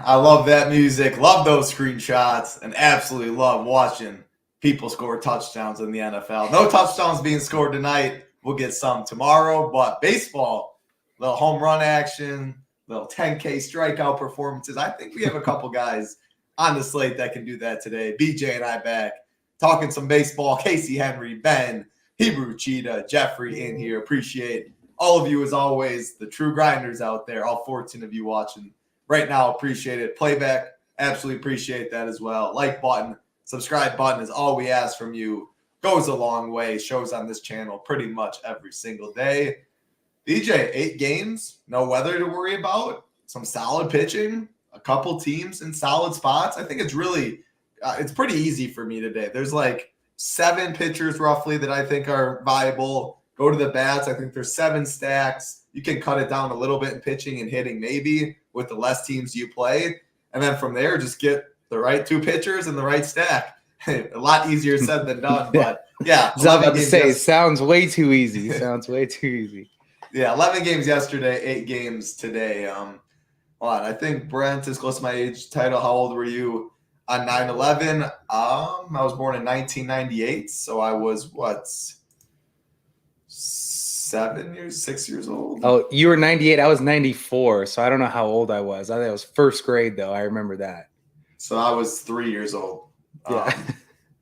I love that music. Love those screenshots, and absolutely love watching people score touchdowns in the NFL. No touchdowns being scored tonight. We'll get some tomorrow, but baseball, little home run action, little 10K strikeout performances. I think we have a couple guys on the slate that can do that today. BJ and I back talking some baseball. Casey Henry, Ben, Hebrew Cheetah, Jeffrey in here. Appreciate all of you as always, the true grinders out there, all 14 of you watching right now. Appreciate it. Playback, absolutely appreciate that as well. Like button, subscribe button is all we ask from you. Goes a long way. Shows on this channel pretty much every single day. DJ, 8 games, no weather to worry about, some solid pitching, a couple teams in solid spots. I think it's really, it's pretty easy for me today. There's like 7 pitchers roughly that I think are viable. Go to the bats. I think there's 7 stacks. You can cut it down a little bit in pitching and hitting maybe with the less teams you play. And then from there, just get the right 2 pitchers and the right stack. A lot easier said than done. But yeah. I was about to say, sounds way too easy. Sounds way too easy. Yeah, 11 games yesterday, 8 games today. I think Brent is close to my age title. How old were you on 9/11? I was born in 1998, so I was 6 years old. Oh, you were 98. I was 94, so I don't know how old I was. I think I was first grade though. I remember that. So I was 3 years old. Yeah.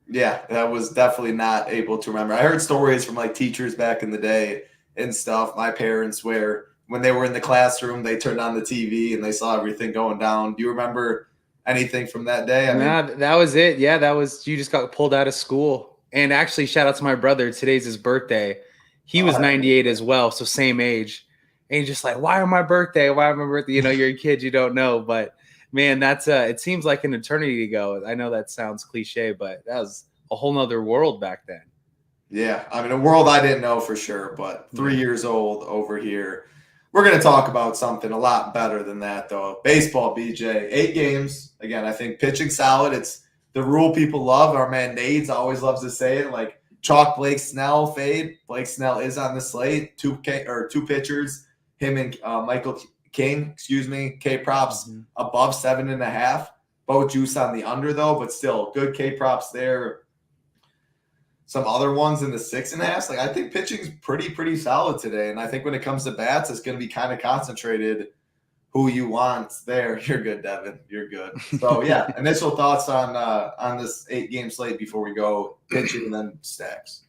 Yeah, that was definitely not able to remember. I heard stories from like teachers back in the day and stuff. My parents, where when they were in the classroom, they turned on the TV and they saw everything going down. Do you remember anything from that day? That was it. Yeah, that was, you just got pulled out of school. And actually, shout out to my brother. Today's his birthday. He was 98 as well, so same age. And he's just like, why on my birthday? Why on my birthday? You know, you're a kid, you don't know. But man, that's it seems like an eternity ago. I know that sounds cliche, but that was a whole nother world back then. Yeah, I mean, a world I didn't know for sure, but 3 years old over here. We're going to talk about something a lot better than that, though. Baseball, BJ, 8 games. Again, I think pitching solid. It's the rule people love. Our man Nades always loves to say it, like chalk Blake Snell fade. Blake Snell is on the slate. 2 pitchers, him and Michael King, K props above 7.5. Both juice on the under, though, but still good K props there. Some other ones in the 6.5. Like I think pitching's pretty solid today, and I think when it comes to bats, it's going to be kind of concentrated. Who you want there? You're good, Devin. You're good. So yeah, initial thoughts on this 8-game slate before we go pitching and then stacks.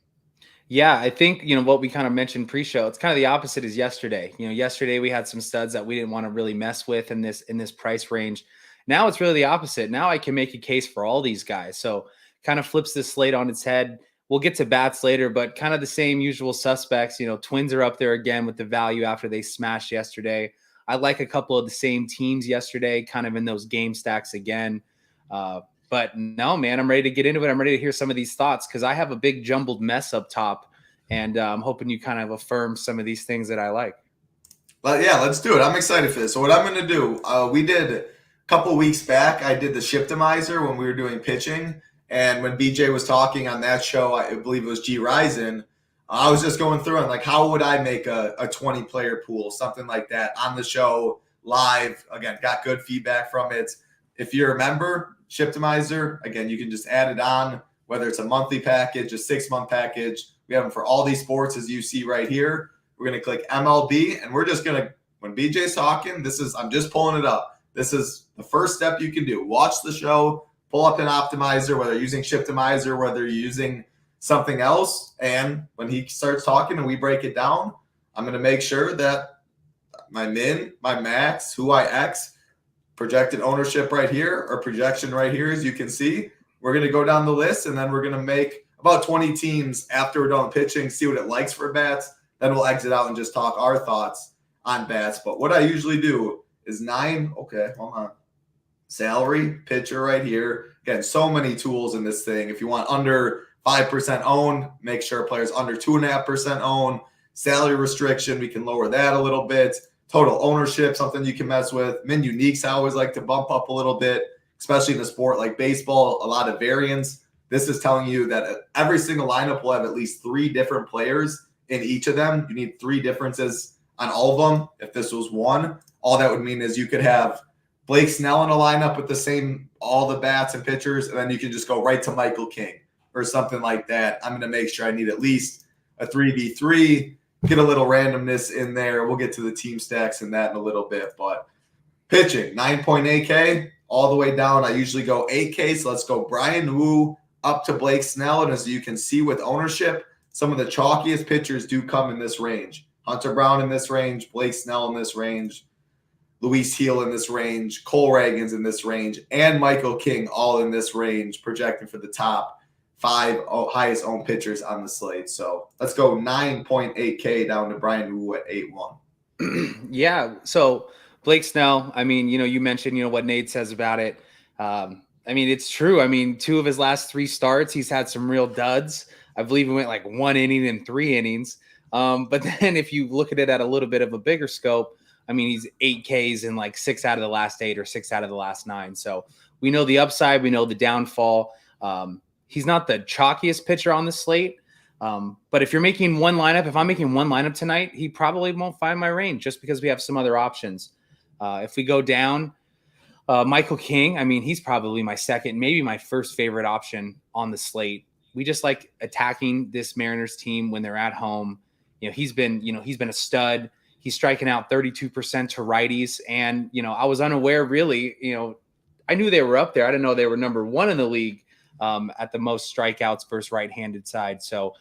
Yeah, I think what we kind of mentioned pre-show. It's kind of the opposite as yesterday. Yesterday we had some studs that we didn't want to really mess with in this price range. Now it's really the opposite. Now I can make a case for all these guys. So kind of flips this slate on its head. We'll get to bats later, but kind of the same usual suspects. Twins are up there again with the value after they smashed yesterday. I like a couple of the same teams yesterday, kind of in those game stacks again. But no, man, I'm ready to get into it. I'm ready to hear some of these thoughts because I have a big jumbled mess up top, and I'm hoping you kind of affirm some of these things that I like. But yeah, let's do it. I'm excited for this. So what I'm going to do, we did a couple weeks back, I did the Shiptimizer when we were doing pitching. And when BJ was talking on that show, I believe it was G Ryzen, I was just going through and like, how would I make a 20-player pool, something like that on the show live? Again, got good feedback from it. If you're a member, Shiptimizer, again, you can just add it on, whether it's a monthly package, a 6-month package. We have them for all these sports, as you see right here. We're going to click MLB, and we're just going to, when BJ's talking, I'm just pulling it up. This is the first step you can do. Watch the show. Pull up an optimizer, whether you're using Shiptimizer, whether you're using something else. And when he starts talking and we break it down, I'm going to make sure that my min, my max, who I X, projected ownership right here, or projection right here, as you can see. We're going to go down the list, and then we're going to make about 20 teams after we're done pitching, see what it likes for bats. Then we'll exit out and just talk our thoughts on bats. But what I usually do is 9. Okay, hold on. Salary, pitcher right here. Again, so many tools in this thing. If you want under 5% owned, make sure a player's under 2.5% owned. Salary restriction, we can lower that a little bit. Total ownership, something you can mess with. Min uniques, I always like to bump up a little bit, especially in a sport like baseball, a lot of variance. This is telling you that every single lineup will have at least 3 different players in each of them. You need 3 differences on all of them. If this was 1, all that would mean is you could have Blake Snell in a lineup with the same, all the bats and pitchers, and then you can just go right to Michael King or something like that. I'm going to make sure I need at least a 3v3, get a little randomness in there. We'll get to the team stacks and that in a little bit. But pitching, 9.8K all the way down. I usually go 8K, so let's go Brian Wu up to Blake Snell. And as you can see with ownership, some of the chalkiest pitchers do come in this range. Hunter Brown in this range, Blake Snell in this range, Luis Heel in this range, Cole Reagans in this range, and Michael King all in this range, projecting for the top 5 highest owned pitchers on the slate. So let's go 9.8K down to Brian Wu at 8-1. Yeah. So Blake Snell, I mean, you mentioned, what Nate says about it. I mean, it's true. I mean, 2 of his last 3 starts, he's had some real duds. I believe he went like 1 inning and 3 innings. But then if you look at it at a little bit of a bigger scope, I mean, he's 8 Ks in like 6 out of the last 8 or 6 out of the last 9. So we know the upside, we know the downfall. He's not the chalkiest pitcher on the slate. But if you're making one lineup, if I'm making one lineup tonight, he probably won't find my range just because we have some other options. If we go down, Michael King, I mean, he's probably my second, maybe my first favorite option on the slate. We just like attacking this Mariners team when they're at home. He's been a stud. He's striking out 32% to righties. And, I was unaware really, I knew they were up there. I didn't know they were number 1 in the league at the most strikeouts versus right-handed side. So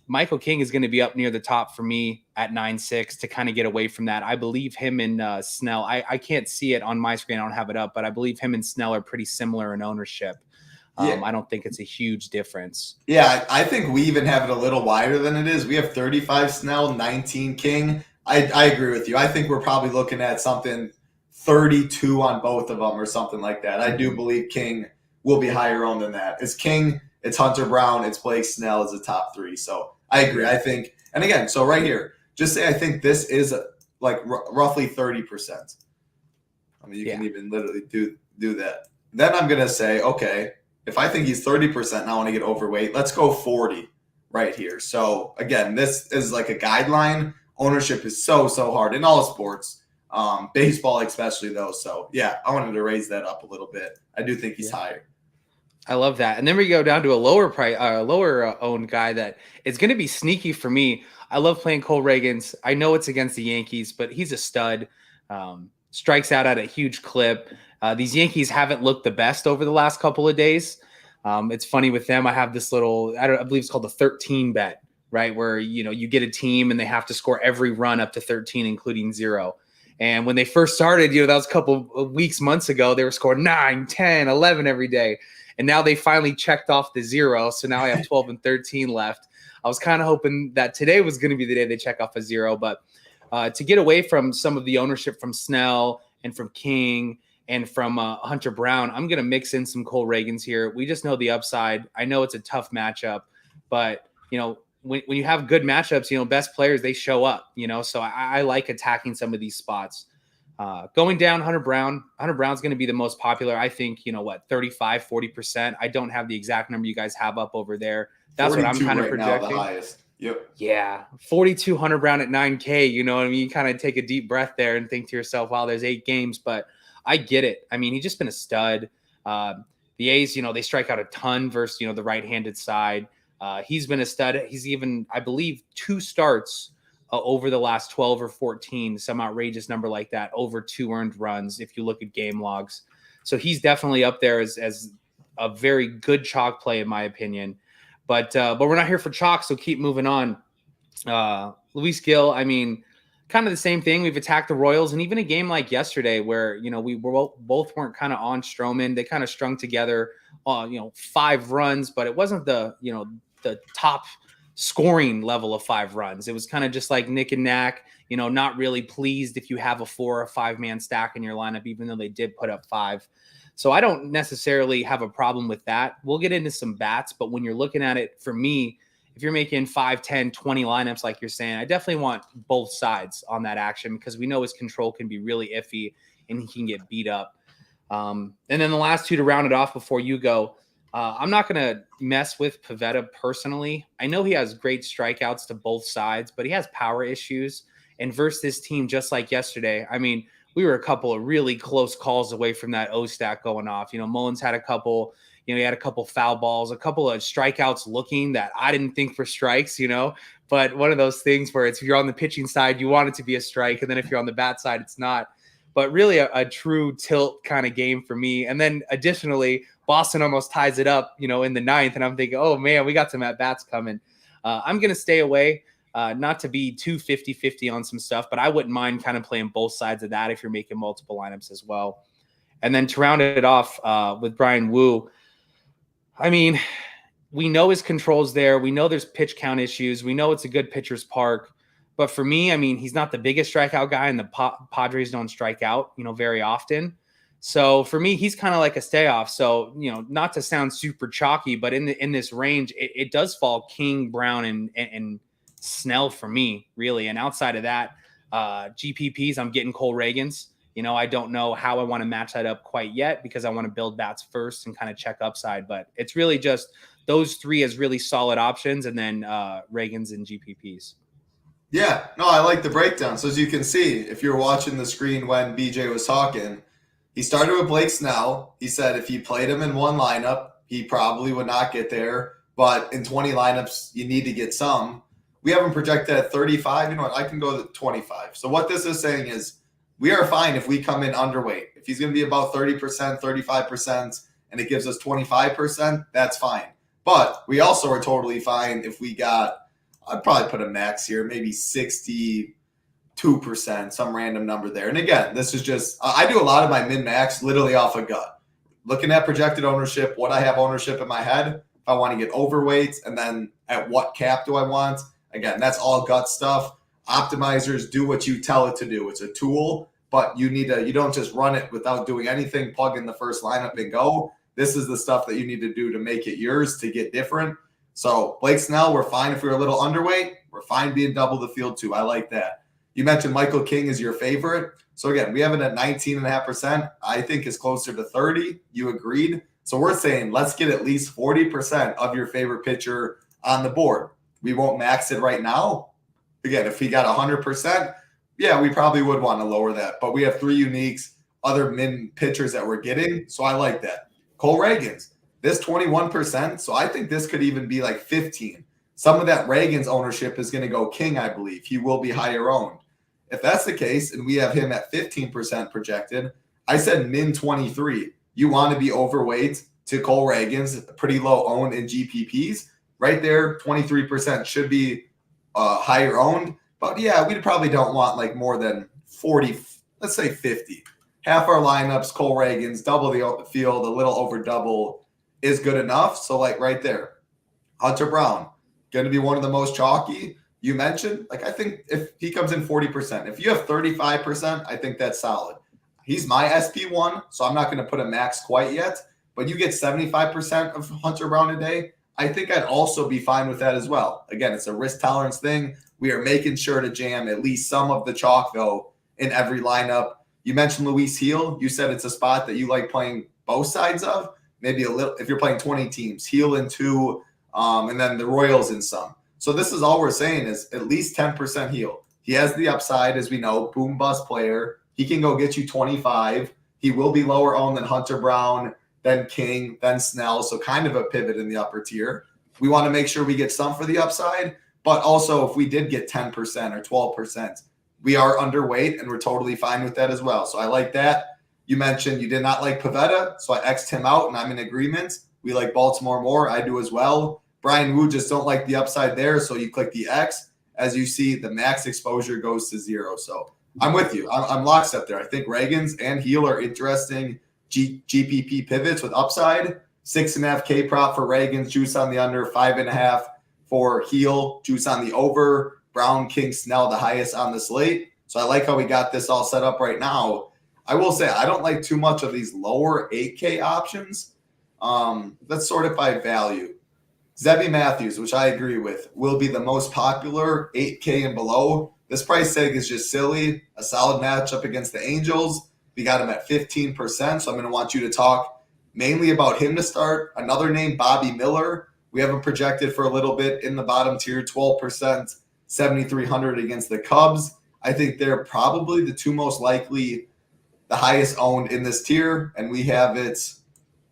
Michael King is going to be up near the top for me at 9.6 to kind of get away from that. I believe him and Snell, I can't see it on my screen. I don't have it up, but I believe him and Snell are pretty similar in ownership. I don't think it's a huge difference. Yeah, I think we even have it a little wider than it is. We have 35 Snell, 19 King. I agree with you. I think we're probably looking at something 32 on both of them or something like that. I do believe King will be higher owned than that. It's King, it's Hunter Brown, it's Blake Snell as the top 3. So I agree. I think, and again, so right here, just say I think this is like roughly 30%. I mean, you can even literally do that. Then I'm going to say, okay, if I think he's 30% and I want to get overweight, let's go 40 right here. So again, this is like a guideline. Ownership is so hard in all sports, baseball especially though. So yeah, I wanted to raise that up a little bit. I do think he's higher. I love that. And then we go down to a lower price, lower owned guy that it's going to be sneaky for me. I love playing Cole Reagans. I know it's against the Yankees, but he's a stud. Strikes out at a huge clip. These Yankees haven't looked the best over the last couple of days. It's funny with them. I have this little, I believe it's called the 13 bet, right? Where, you get a team and they have to score every run up to 13, including 0. And when they first started, that was a couple of weeks, months ago, they were scoring 9, 10, 11 every day. And now they finally checked off the 0. So now I have 12 and 13 left. I was kind of hoping that today was going to be the day they check off a 0. But to get away from some of the ownership from Snell and from King and from Hunter Brown, I'm going to mix in some Cole Reagans here. We just know the upside. I know it's a tough matchup, but, when you have good matchups, best players, they show up, so I like attacking some of these spots. Going down, Hunter Brown's going to be the most popular. I think, 35, 40%. I don't have the exact number you guys have up over there. That's what I'm kind of projecting. Now, the highest. Yep. Yeah. 42 Hunter Brown at 9K, you know what I mean? You kind of take a deep breath there and think to yourself, wow, there's 8 games, but I get it. I mean, he's just been a stud. The A's, they strike out a ton versus, the right-handed side. He's been a stud. He's even, I believe, 2 starts over the last 12 or 14, some outrageous number like that, over 2 earned runs if you look at game logs. So he's definitely up there as a very good chalk play, in my opinion. But we're not here for chalk, so keep moving on. Luis Gil, I mean, kind of the same thing. We've attacked the Royals, and even a game like yesterday where, we both weren't kind of on Stroman. They kind of strung together, 5 runs, but it wasn't the top scoring level of 5 runs. It was kind of just like Nick and Knack, not really pleased if you have a 4 or 5 man stack in your lineup, even though they did put up 5. So I don't necessarily have a problem with that. We'll get into some bats, but when you're looking at it, for me, if you're making 5, 10, 20 lineups, like you're saying, I definitely want both sides on that action because we know his control can be really iffy and he can get beat up. And then the last 2 to round it off before you go, I'm not going to mess with Petta personally. I know he has great strikeouts to both sides, but he has power issues. And versus this team, just like yesterday, I mean, we were a couple of really close calls away from that O stack going off. Mullins had a couple, he had a couple foul balls, a couple of strikeouts looking that I didn't think for strikes, but one of those things where if you're on the pitching side, you want it to be a strike. And then if you're on the bat side, it's not. But really a true tilt kind of game for me. And then additionally, Boston almost ties it up, in the ninth. And I'm thinking, oh, man, we got some at-bats coming. I'm going to stay away, not to be too 50-50 on some stuff, but I wouldn't mind kind of playing both sides of that if you're making multiple lineups as well. And then to round it off with Brian Wu, I mean, we know his control's there. We know there's pitch count issues. We know it's a good pitcher's park. But for me, I mean, he's not the biggest strikeout guy, and the Padres don't strike out, very often. So for me, he's kind of like a stay off. So, not to sound super chalky, but in this range, it does fall King, Brown, and Snell for me, really. And outside of that, GPPs, I'm getting Cole Reagans. I don't know how I want to match that up quite yet because I want to build bats first and kind of check upside. But it's really just those three as really solid options, and then Reagans and GPPs. Yeah, no, I like the breakdown. So as you can see, if you're watching the screen when BJ was talking, he started with Blake Snell. He said if he played him in one lineup, he probably would not get there. But in 20 lineups, you need to get some. We have him projected at 35. You know what? I can go to 25. So what this is saying is we are fine if we come in underweight. If he's going to be about 30%, 35%, and it gives us 25%, that's fine. But we also are totally fine if we got, I'd probably put a max here, maybe 62%, some random number there. And again, this is just, I do a lot of my min-max literally off a gut. Looking at projected ownership, what I have ownership in my head, if I want to get overweight, and then at what cap do I want? Again, that's all gut stuff. Optimizers do what you tell it to do. It's a tool, but you don't just run it without doing anything, plug in the first lineup and go. This is the stuff that you need to do to make it yours, to get different. So Blake Snell, we're fine if we're a little underweight. We're fine being double the field too. I like that. You mentioned Michael King is your favorite. So again, we have it at 19.5%. I think is closer to 30. You agreed. So we're saying let's get at least 40% of your favorite pitcher on the board. We won't max it right now. Again, if he got 100%, yeah, we probably would want to lower that. But we have three uniques, other min pitchers that we're getting. So I like that. Cole Reagans. This 21%, so I think this could even be like 15. Some of that Reagan's ownership is going to go King, I believe. He will be higher owned. If that's the case, and we have him at 15% projected, I said min 23. You want to be overweight to Cole Reagan's, pretty low owned in GPPs. Right there, 23% should be higher owned. But yeah, we probably don't want like more than 40, let's say 50. Half our lineups, Cole Reagan's, double the field, a little over double is good enough. So like right there, Hunter Brown, going to be one of the most chalky. You mentioned, like I think if he comes in 40%, if you have 35%, I think that's solid. He's my SP1, so I'm not going to put a max quite yet, but you get 75% of Hunter Brown a day. I think I'd also be fine with that as well. Again, it's a risk tolerance thing. We are making sure to jam at least some of the chalk though in every lineup. You mentioned Luis Heel. You said it's a spot that you like playing both sides of. Maybe a little, if you're playing 20 teams, Heel in 2, and then the Royals in some. So this is all we're saying is at least 10% Heel. He has the upside, as we know, boom bust player. He can go get you 25. He will be lower owned than Hunter Brown, then King, then Snell. So kind of a pivot in the upper tier. We want to make sure we get some for the upside, but also if we did get 10% or 12%, we are underweight and we're totally fine with that as well. So I like that. You mentioned you did not like Pavetta, so I X'd him out, and I'm in agreement. We like Baltimore more. I do as well. Brian Wu just don't like the upside there, so you click the X. As you see, the max exposure goes to 0. So I'm with you. I'm lockstep there. I think Reagan's and Heel are interesting GPP pivots with upside. 6.5K prop for Reagan's, juice on the under, 5.5 for Heel, juice on the over. Brown, King, Snell, the highest on the slate. So I like how we got this all set up right now. I will say I don't like too much of these lower 8K options. Let's sort it by value. Zebby Matthews, which I agree with, will be the most popular 8K and below. This price tag is just silly. A solid matchup against the Angels. We got him at 15%, so I'm going to want you to talk mainly about him to start. Another name, Bobby Miller. We have him projected for a little bit in the bottom tier, 12%, 7,300 against the Cubs. I think they're probably the two most likely the highest owned in this tier, and we have it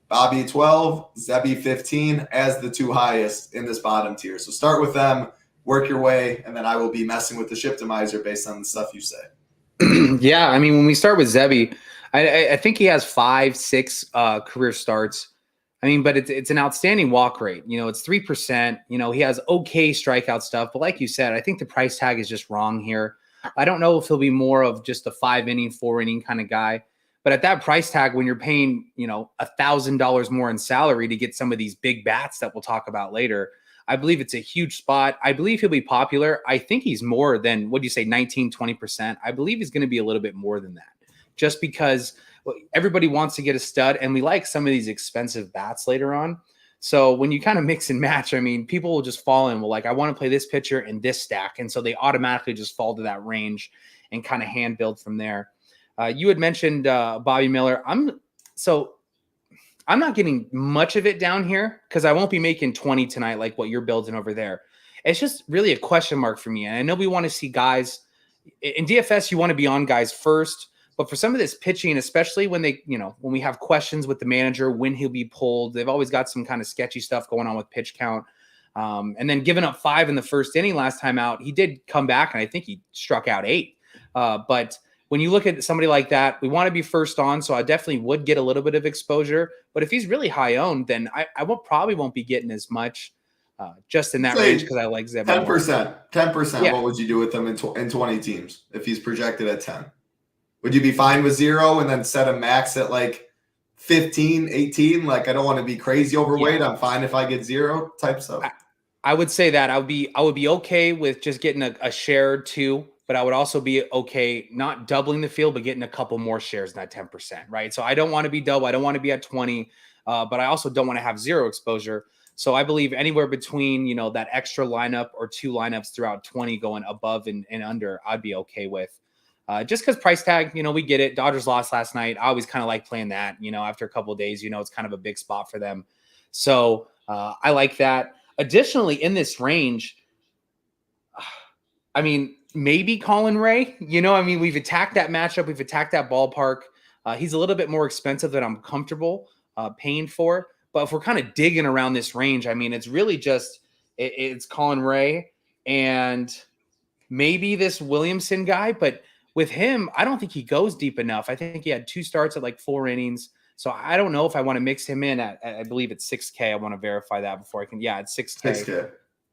Bobby 12, Zebby 15 as the 2 highest in this bottom tier. So start with them, work your way, and then I will be messing with the Shiptimizer based on the stuff you say. Yeah, I mean, when we start with Zebby, I think he has 5-6 career starts. I mean, but it's an outstanding walk rate. It's 3%. He has okay strikeout stuff, but like you said, I think the price tag is just wrong here. I don't know if he'll be more of just a 5-inning, 4-inning kind of guy. But at that price tag, when you're paying, $1,000 more in salary to get some of these big bats that we'll talk about later, I believe it's a huge spot. I believe he'll be popular. I think he's more than, what do you say, 19, 20%. I believe he's going to be a little bit more than that, just because everybody wants to get a stud, and we like some of these expensive bats later on. So when you kind of mix and match, I mean, people will just fall in. Well, like, I want to play this pitcher in this stack. And so they automatically just fall to that range and kind of hand build from there. You had mentioned Bobby Miller. I'm not getting much of it down here because I won't be making 20 tonight like what you're building over there. It's just really a question mark for me. And I know we want to see guys in DFS. You want to be on guys first, but for some of this pitching, especially when when we have questions with the manager, when he'll be pulled, they've always got some kind of sketchy stuff going on with pitch count. And then giving up 5 in the first inning last time out, he did come back and I think he struck out 8. But when you look at somebody like that, we want to be first on. So I definitely would get a little bit of exposure. But if he's really high owned, then I probably won't be getting as much just in that range because I like Zeb. 10%. Yeah. What would you do with him in 20 teams if he's projected at 10? Would you be fine with 0 and then set a max at like 15, 18? Like, I don't want to be crazy overweight. Yeah. I'm fine if I get 0 type stuff. I would say that I would be okay with just getting a share or 2. But I would also be okay not doubling the field, but getting a couple more shares in that 10%, right? So I don't want to be double. I don't want to be at 20, but I also don't want to have 0 exposure. So I believe anywhere between, that extra lineup or 2 lineups throughout 20 going above and under, I'd be okay with. Just because price tag, we get it. Dodgers lost last night. I always kind of like playing that, after a couple of days, it's kind of a big spot for them. So I like that. Additionally, in this range, I mean, maybe Colin Ray, we've attacked that matchup. We've attacked that ballpark. He's a little bit more expensive than I'm comfortable paying for. But if we're kind of digging around this range, I mean, it's really just, it's Colin Ray and maybe this Williamson guy. But with him, I don't think he goes deep enough. I think he had 2 starts at like 4 innings. So I don't know if I want to mix him in at I believe it's 6K. I want to verify that before I can. Yeah, it's 6K. 6K.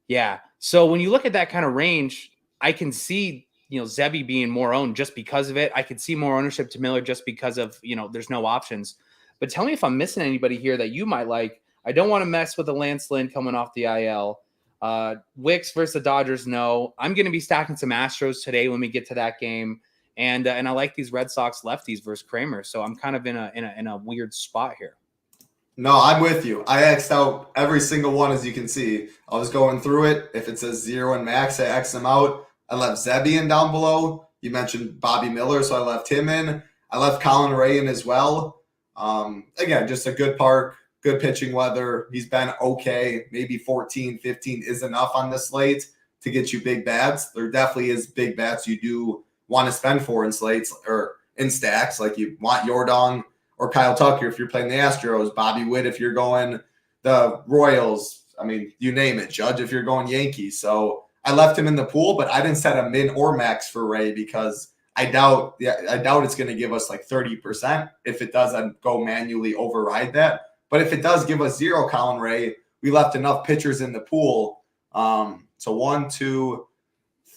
Yeah. So when you look at that kind of range, I can see, Zebby being more owned just because of it. I could see more ownership to Miller just because of, there's no options. But tell me if I'm missing anybody here that you might like. I don't want to mess with a Lance Lynn coming off the IL. Wicks versus the Dodgers, no. I'm going to be stacking some Astros today when we get to that game. And I like these Red Sox lefties versus Kramer. So I'm kind of in a weird spot here. No, I'm with you. I X'd out every single one, as you can see. I was going through it. If it says 0 and max, I X them out. I left Zebby in down below. You mentioned Bobby Miller, so I left him in. I left Colin Ray in as well. Again, just a good park, good pitching weather. He's been okay. Maybe 14, 15 is enough on this slate to get you big bats. There definitely is big bats you do want to spend for in slates or in stacks. Like you want Yordong or Kyle Tucker if you're playing the Astros, Bobby Witt if you're going the Royals. I mean, you name it. Judge if you're going Yankees. So I left him in the pool, but I didn't set a min or max for Ray because I doubt it's going to give us like 30%. If it does, I'd go manually override that. But if it does give us 0 Colin Ray, we left enough pitchers in the pool. So 1, 2,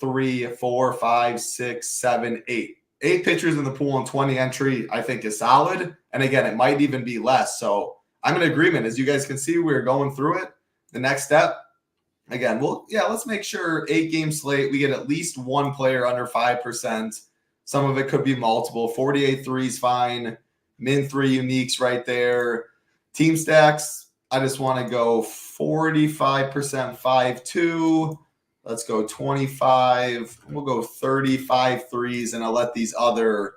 3, 4, 5, 6, 7, 8. 8 pitchers in the pool and 20 entry, I think is solid. And again, it might even be less. So I'm in agreement. As you guys can see, we're going through it. The next step, again, let's make sure 8-game slate, we get at least 1 player under 5%. Some of it could be multiple. 48 threes, fine. Min 3 uniques right there. Team stacks, I just want to go 45% 5-2. Let's go 25. We'll go 35 threes, and I'll let these other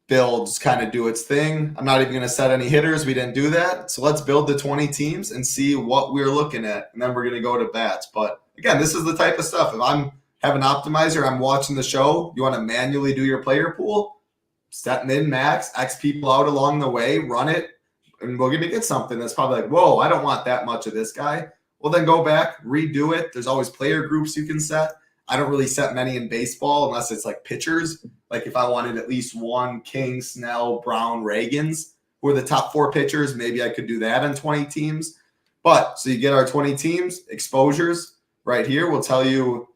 builds kind of do its thing. I'm not even going to set any hitters. We didn't do that. So let's build the 20 teams and see what we're looking at, and then we're going to go to bats. But again, this is the type of stuff. If I'm have an optimizer, I'm watching the show, you want to manually do your player pool, set min max, X people out along the way, run it, and we're going to get something that's probably like, whoa, I don't want that much of this guy. Well, then go back, redo it. There's always player groups you can set. I don't really set many in baseball unless it's like pitchers. Like if I wanted at least one King, Snell, Brown, Reagans, who are the top 4 pitchers, maybe I could do that on 20 teams. But so you get our 20 teams, exposures right here will tell you,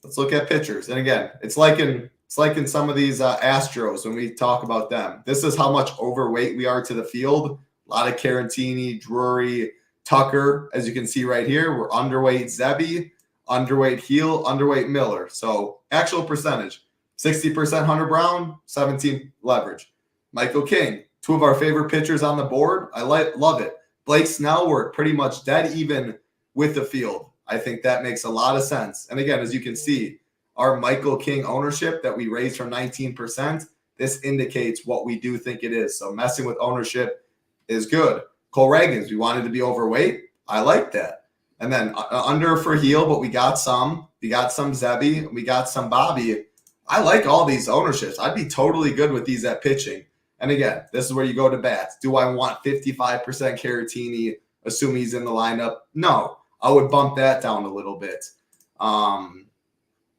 let's look at pitchers. And again, it's like in some of these Astros when we talk about them. This is how much overweight we are to the field. A lot of Caratini, Drury, Tucker, as you can see right here. We're underweight Zebby, underweight Heel, underweight Miller. So actual percentage, 60% Hunter Brown, 17 leverage. Michael King, 2 of our favorite pitchers on the board. I love it. Blake Snell, we're pretty much dead even with the field. I think that makes a lot of sense. And again, as you can see, our Michael King ownership that we raised from 19%, this indicates what we do think it is. So messing with ownership is good. Cole Reagans, we wanted to be overweight. I like that. And then under for Heel, but we got some. We got some Zebby. We got some Bobby. I like all these ownerships. I'd be totally good with these at pitching. And again, this is where you go to bats. Do I want 55% Caratini, assume he's in the lineup? No. I would bump that down a little bit.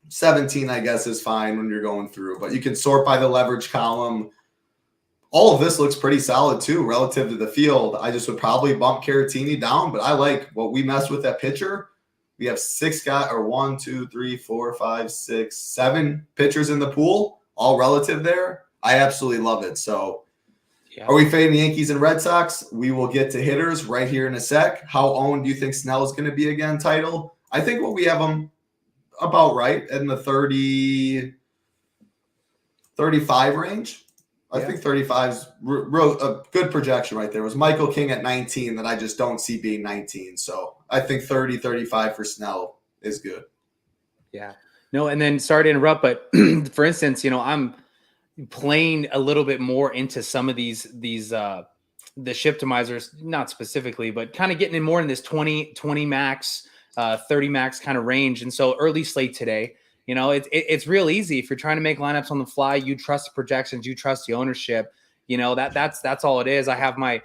17, I guess, is fine when you're going through. But you can sort by the leverage column. All of this looks pretty solid, too, relative to the field. I just would probably bump Caratini down, but I like what we mess with that pitcher. We have 6 guys, or 1, 2, 3, 4, 5, 6, 7 pitchers in the pool, all relative there. I absolutely love it. So are we fading the Yankees and Red Sox? We will get to hitters right here in a sec. How owned do you think Snell is going to be again, title? I think what we have him about right in the 30, 35 range. I think 35 is a good projection right there. It was Michael King at 19 that I just don't see being 19. So I think 30, 35 for Snell is good. Yeah. No, and then sorry to interrupt, but for instance, I'm playing a little bit more into some of these the shiptimizers, not specifically, but kind of getting in more in this 20 max, 30 max kind of range. And so early slate today, it's real easy. If you're trying to make lineups on the fly, you trust the projections, you trust the ownership, that's all it is. I have my,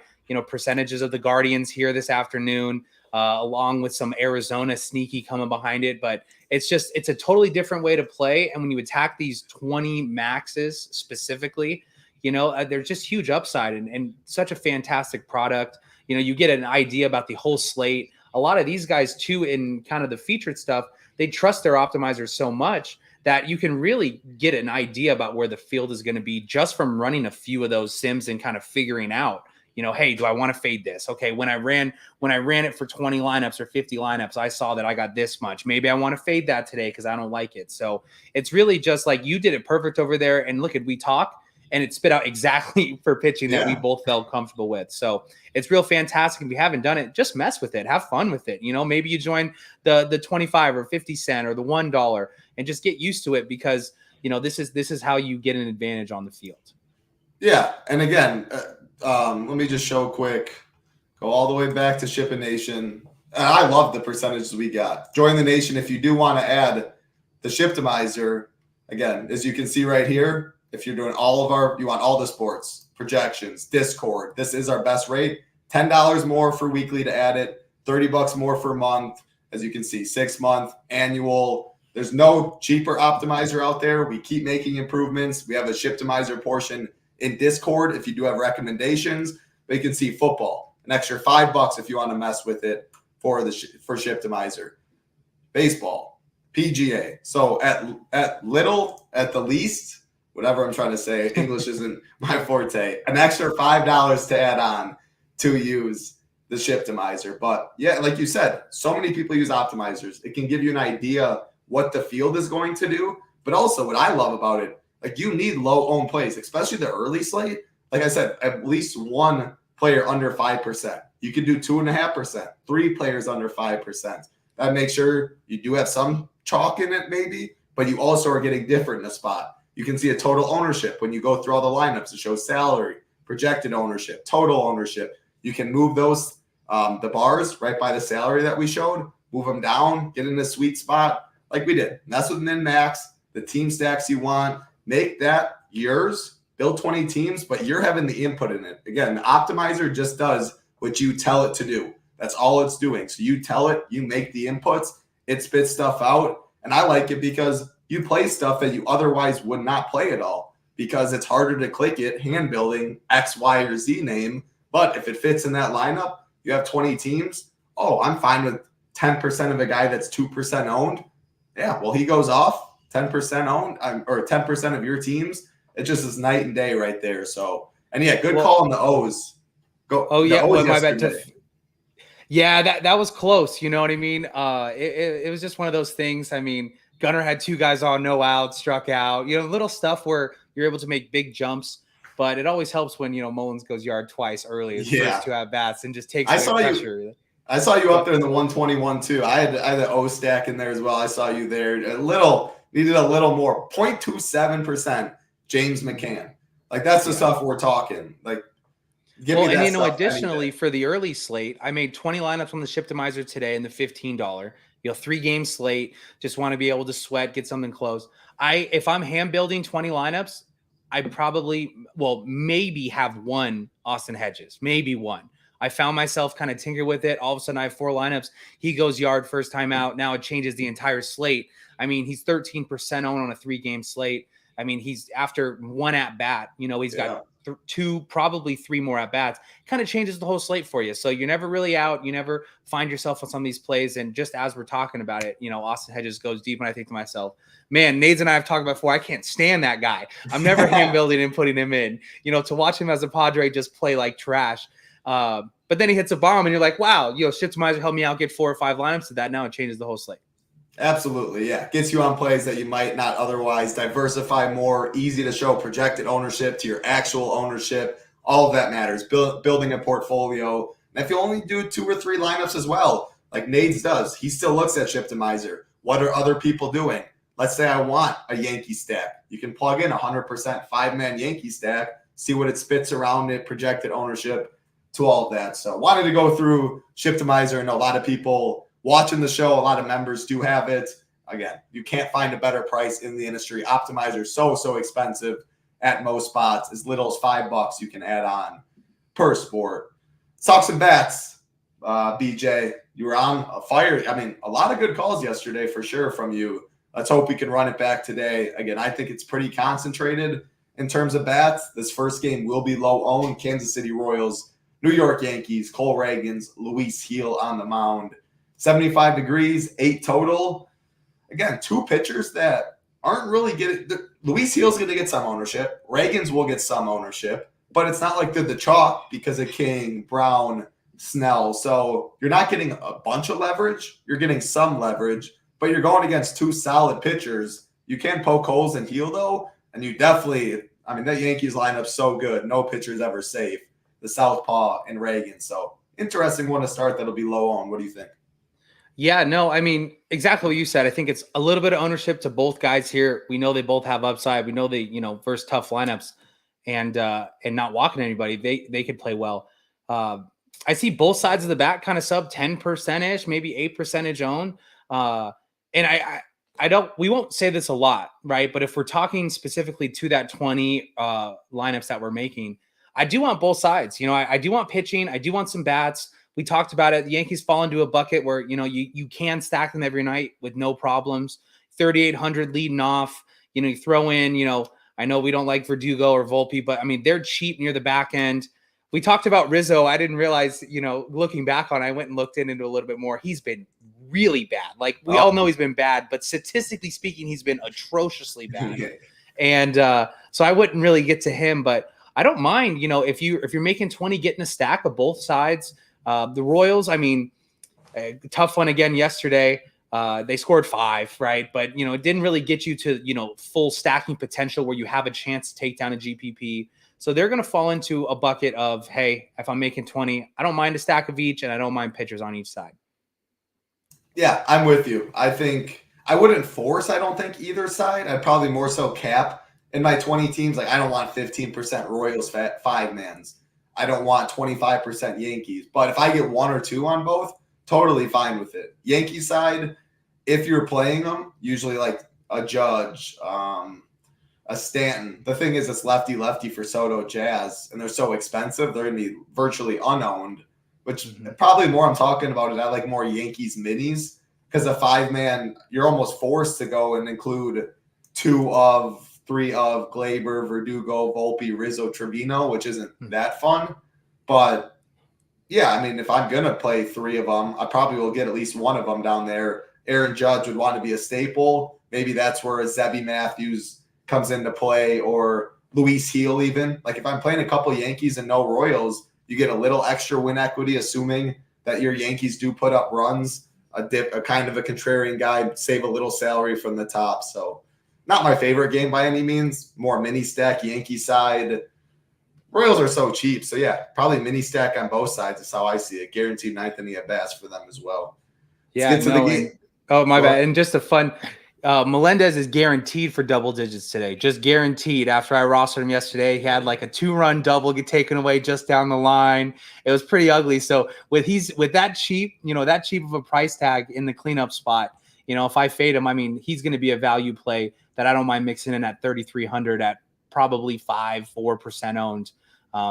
percentages of the Guardians here this afternoon, along with some Arizona sneaky coming behind it. But it's a totally different way to play. And when you attack these 20 maxes specifically, there's just huge upside and such a fantastic product. You get an idea about the whole slate. A lot of these guys too, in kind of the featured stuff, they trust their optimizers so much that you can really get an idea about where the field is going to be just from running a few of those sims and kind of figuring out, hey, do I want to fade this? Okay, when I ran it for 20 lineups or 50 lineups, I saw that I got this much. Maybe I want to fade that today because I don't like it. So it's really just like you did it perfect over there. And look, we talk and it spit out exactly for pitching that we both felt comfortable with. So it's real fantastic. If you haven't done it, just mess with it. Have fun with it. Maybe you join the 25 or 50 cent or the $1 and just get used to it because, this is how you get an advantage on the field. Yeah. And again, let me just show quick, go all the way back to Shipping Nation. And I love the percentages we got. Join the nation if you do want to add the Shiptimizer. Again, as you can see right here, if you're doing you want all the sports, projections, Discord, this is our best rate. $10 more for weekly to add it, $30 more for a month. As you can see, 6 month, annual. There's no cheaper optimizer out there. We keep making improvements. We have a Shiptimizer portion in Discord if you do have recommendations. But you can see football, an extra $5 if you want to mess with it for Shiptimizer. Baseball, PGA. So at the least, whatever I'm trying to say, English isn't my forte. An extra $5 to add on to use the Shiptimizer. But yeah, like you said, so many people use optimizers. It can give you an idea what the field is going to do. But also what I love about it, like you need low owned plays, especially the early slate. Like I said, at least one player under 5%. You could do 2.5%, 3 players under 5%. That makes sure you do have some chalk in it maybe, but you also are getting different in a spot. You can see a total ownership when you go through all the lineups. It shows salary, projected ownership, total ownership. You can move those, the bars right by the salary that we showed, move them down, get in the sweet spot like we did. And that's with min max, the team stacks you want. Make that yours build 20 teams, but you're having the input in it. Again, the optimizer just does what you tell it to do. That's all it's doing. So you tell it, you make the inputs, it spits stuff out. And I like it because you play stuff that you otherwise would not play at all because it's harder to click it, hand building X, Y, or Z name. But if it fits in that lineup, you have 20 teams. Oh, I'm fine with 10% of a guy that's 2% owned. Yeah, well, he goes off 10% owned or 10% of your teams. It just is night and day right there. So, and yeah, good call on the O's. Go. Oh yeah, O's my bad. yesterday. Yeah, that was close. You know what I mean? It was just one of those things. I mean, Gunnar had 2 guys on, no outs, struck out. You know, little stuff where you're able to make big jumps. But it always helps when, Mullins goes yard twice early, his first 2 at-bats, and just takes away pressure. I saw you up there in the 121 too. I had the O stack in there as well. I saw you there. Needed a little more. 0.27% James McCann. Like, that's the stuff we're talking. Like, give me that and stuff additionally, for the early slate, I made 20 lineups on the Shiptimizer today in the $15. 3-game slate. Just want to be able to sweat, get something close. If I'm hand building 20 lineups, I probably maybe have one Austin Hedges, maybe one. I found myself kind of tinker with it. All of a sudden, I have 4 lineups. He goes yard first time out. Now it changes the entire slate. I mean, he's 13% owned on a 3-game slate. I mean, he's after 1 at bat. He's got 2, probably 3 more at bats. Kind of changes the whole slate for you. So you're never really out. You never find yourself on some of these plays. And just as we're talking about it, Austin Hedges goes deep, and I think to myself, man, Nades and I have talked about before. I can't stand that guy. I'm never hand building and putting him in. To watch him as a Padre just play like trash. But then he hits a bomb, and you're like, wow, Shiptimizer helped me out, get 4 or 5 lineups to that. Now it changes the whole slate. Absolutely, yeah. Gets you on plays that you might not otherwise. Diversify more, easy to show projected ownership to your actual ownership. All of that matters. Building a portfolio. And if you only do 2 or 3 lineups as well, like Nades does, he still looks at Shiptimizer. What are other people doing? Let's say I want a Yankee stack. You can plug in 100% 5-man Yankee stack, see what it spits around it, projected ownership, to all of that. So wanted to go through Shiptimizer, and a lot of people watching the show, a lot of members do have it. Again, you can't find a better price in the industry. Optimizer is so expensive at most spots. As little as $5 you can add on per sport. Sox and bats, BJ, you were on a fire. I mean, a lot of good calls yesterday for sure from you. Let's hope we can run it back today. Again, I think it's pretty concentrated in terms of bats. This first game will be low owned. Kansas City Royals, New York Yankees, Cole Ragans, Luis Heel on the mound. 75 degrees, 8 total. Again, 2 pitchers that aren't really getting – Luis Heel's going to get some ownership. Ragans will get some ownership. But it's not like they're the chalk because of King, Brown, Snell. So you're not getting a bunch of leverage. You're getting some leverage. But you're going against 2 solid pitchers. You can poke holes in Heel, though. And you definitely – I mean, that Yankees lineup's so good. No pitcher's ever safe. The Southpaw and Reagan. So interesting one to start that'll be low on. What do you think? Yeah, no, I mean, exactly what you said. I think it's a little bit of ownership to both guys here. We know they both have upside. We know they, versus tough lineups and not walking anybody, they could play well. I see both sides of the bat kind of sub 10%ish, maybe 8% own. And we won't say this a lot, right? But if we're talking specifically to that 20 lineups that we're making, I do want both sides. I do want pitching. I do want some bats. We talked about it. The Yankees fall into a bucket where, you can stack them every night with no problems. 3,800 leading off, you throw in, I know we don't like Verdugo or Volpe, but I mean, they're cheap near the back end. We talked about Rizzo. I didn't realize, looking back on, I went and looked into a little bit more. He's been really bad. Like we all know he's been bad, but statistically speaking, he's been atrociously bad. And so I wouldn't really get to him, but I don't mind, if you're making 20, getting a stack of both sides. The Royals, I mean, tough one again yesterday. They scored 5, right? But, it didn't really get you to, full stacking potential where you have a chance to take down a GPP. So they're going to fall into a bucket of, hey, if I'm making 20, I don't mind a stack of each, and I don't mind pitchers on each side. Yeah, I'm with you. I think I wouldn't force, I don't think, either side. I'd probably more so cap in my 20 teams. Like, I don't want 15% Royals 5-mans. I don't want 25% Yankees. But if I get 1 or 2 on both, totally fine with it. Yankee side, if you're playing them, usually like a Judge, a Stanton. The thing is, it's lefty for Soto Jazz, and they're so expensive. They're going to be virtually unowned, which probably more I'm talking about it. I like more Yankees minis because a 5-man, you're almost forced to go and include 2 of 3 of Glaber, Verdugo, Volpe, Rizzo, Trevino, which isn't that fun. But yeah, I mean, if I'm going to play 3 of them, I probably will get at least one of them down there. Aaron Judge would want to be a staple. Maybe that's where a Zebby Matthews comes into play, or Luis Heel even. Like if I'm playing a couple Yankees and no Royals, you get a little extra win equity, assuming that your Yankees do put up runs, a kind of a contrarian guy, save a little salary from the top. So not my favorite game by any means, more mini stack Yankee side. Royals are so cheap. So yeah, probably mini stack on both sides is how I see it. Guaranteed ninth inning at bats for them as well. Yeah. Let's get to the game. Oh, my bad. And just a fun Melendez is guaranteed for double digits today. Just guaranteed. After I rostered him yesterday, he had like a 2-run double get taken away just down the line. It was pretty ugly. So with that cheap, that cheap of a price tag in the cleanup spot, if I fade him, I mean, he's going to be a value play that I don't mind mixing in at 3,300 at probably 4% owned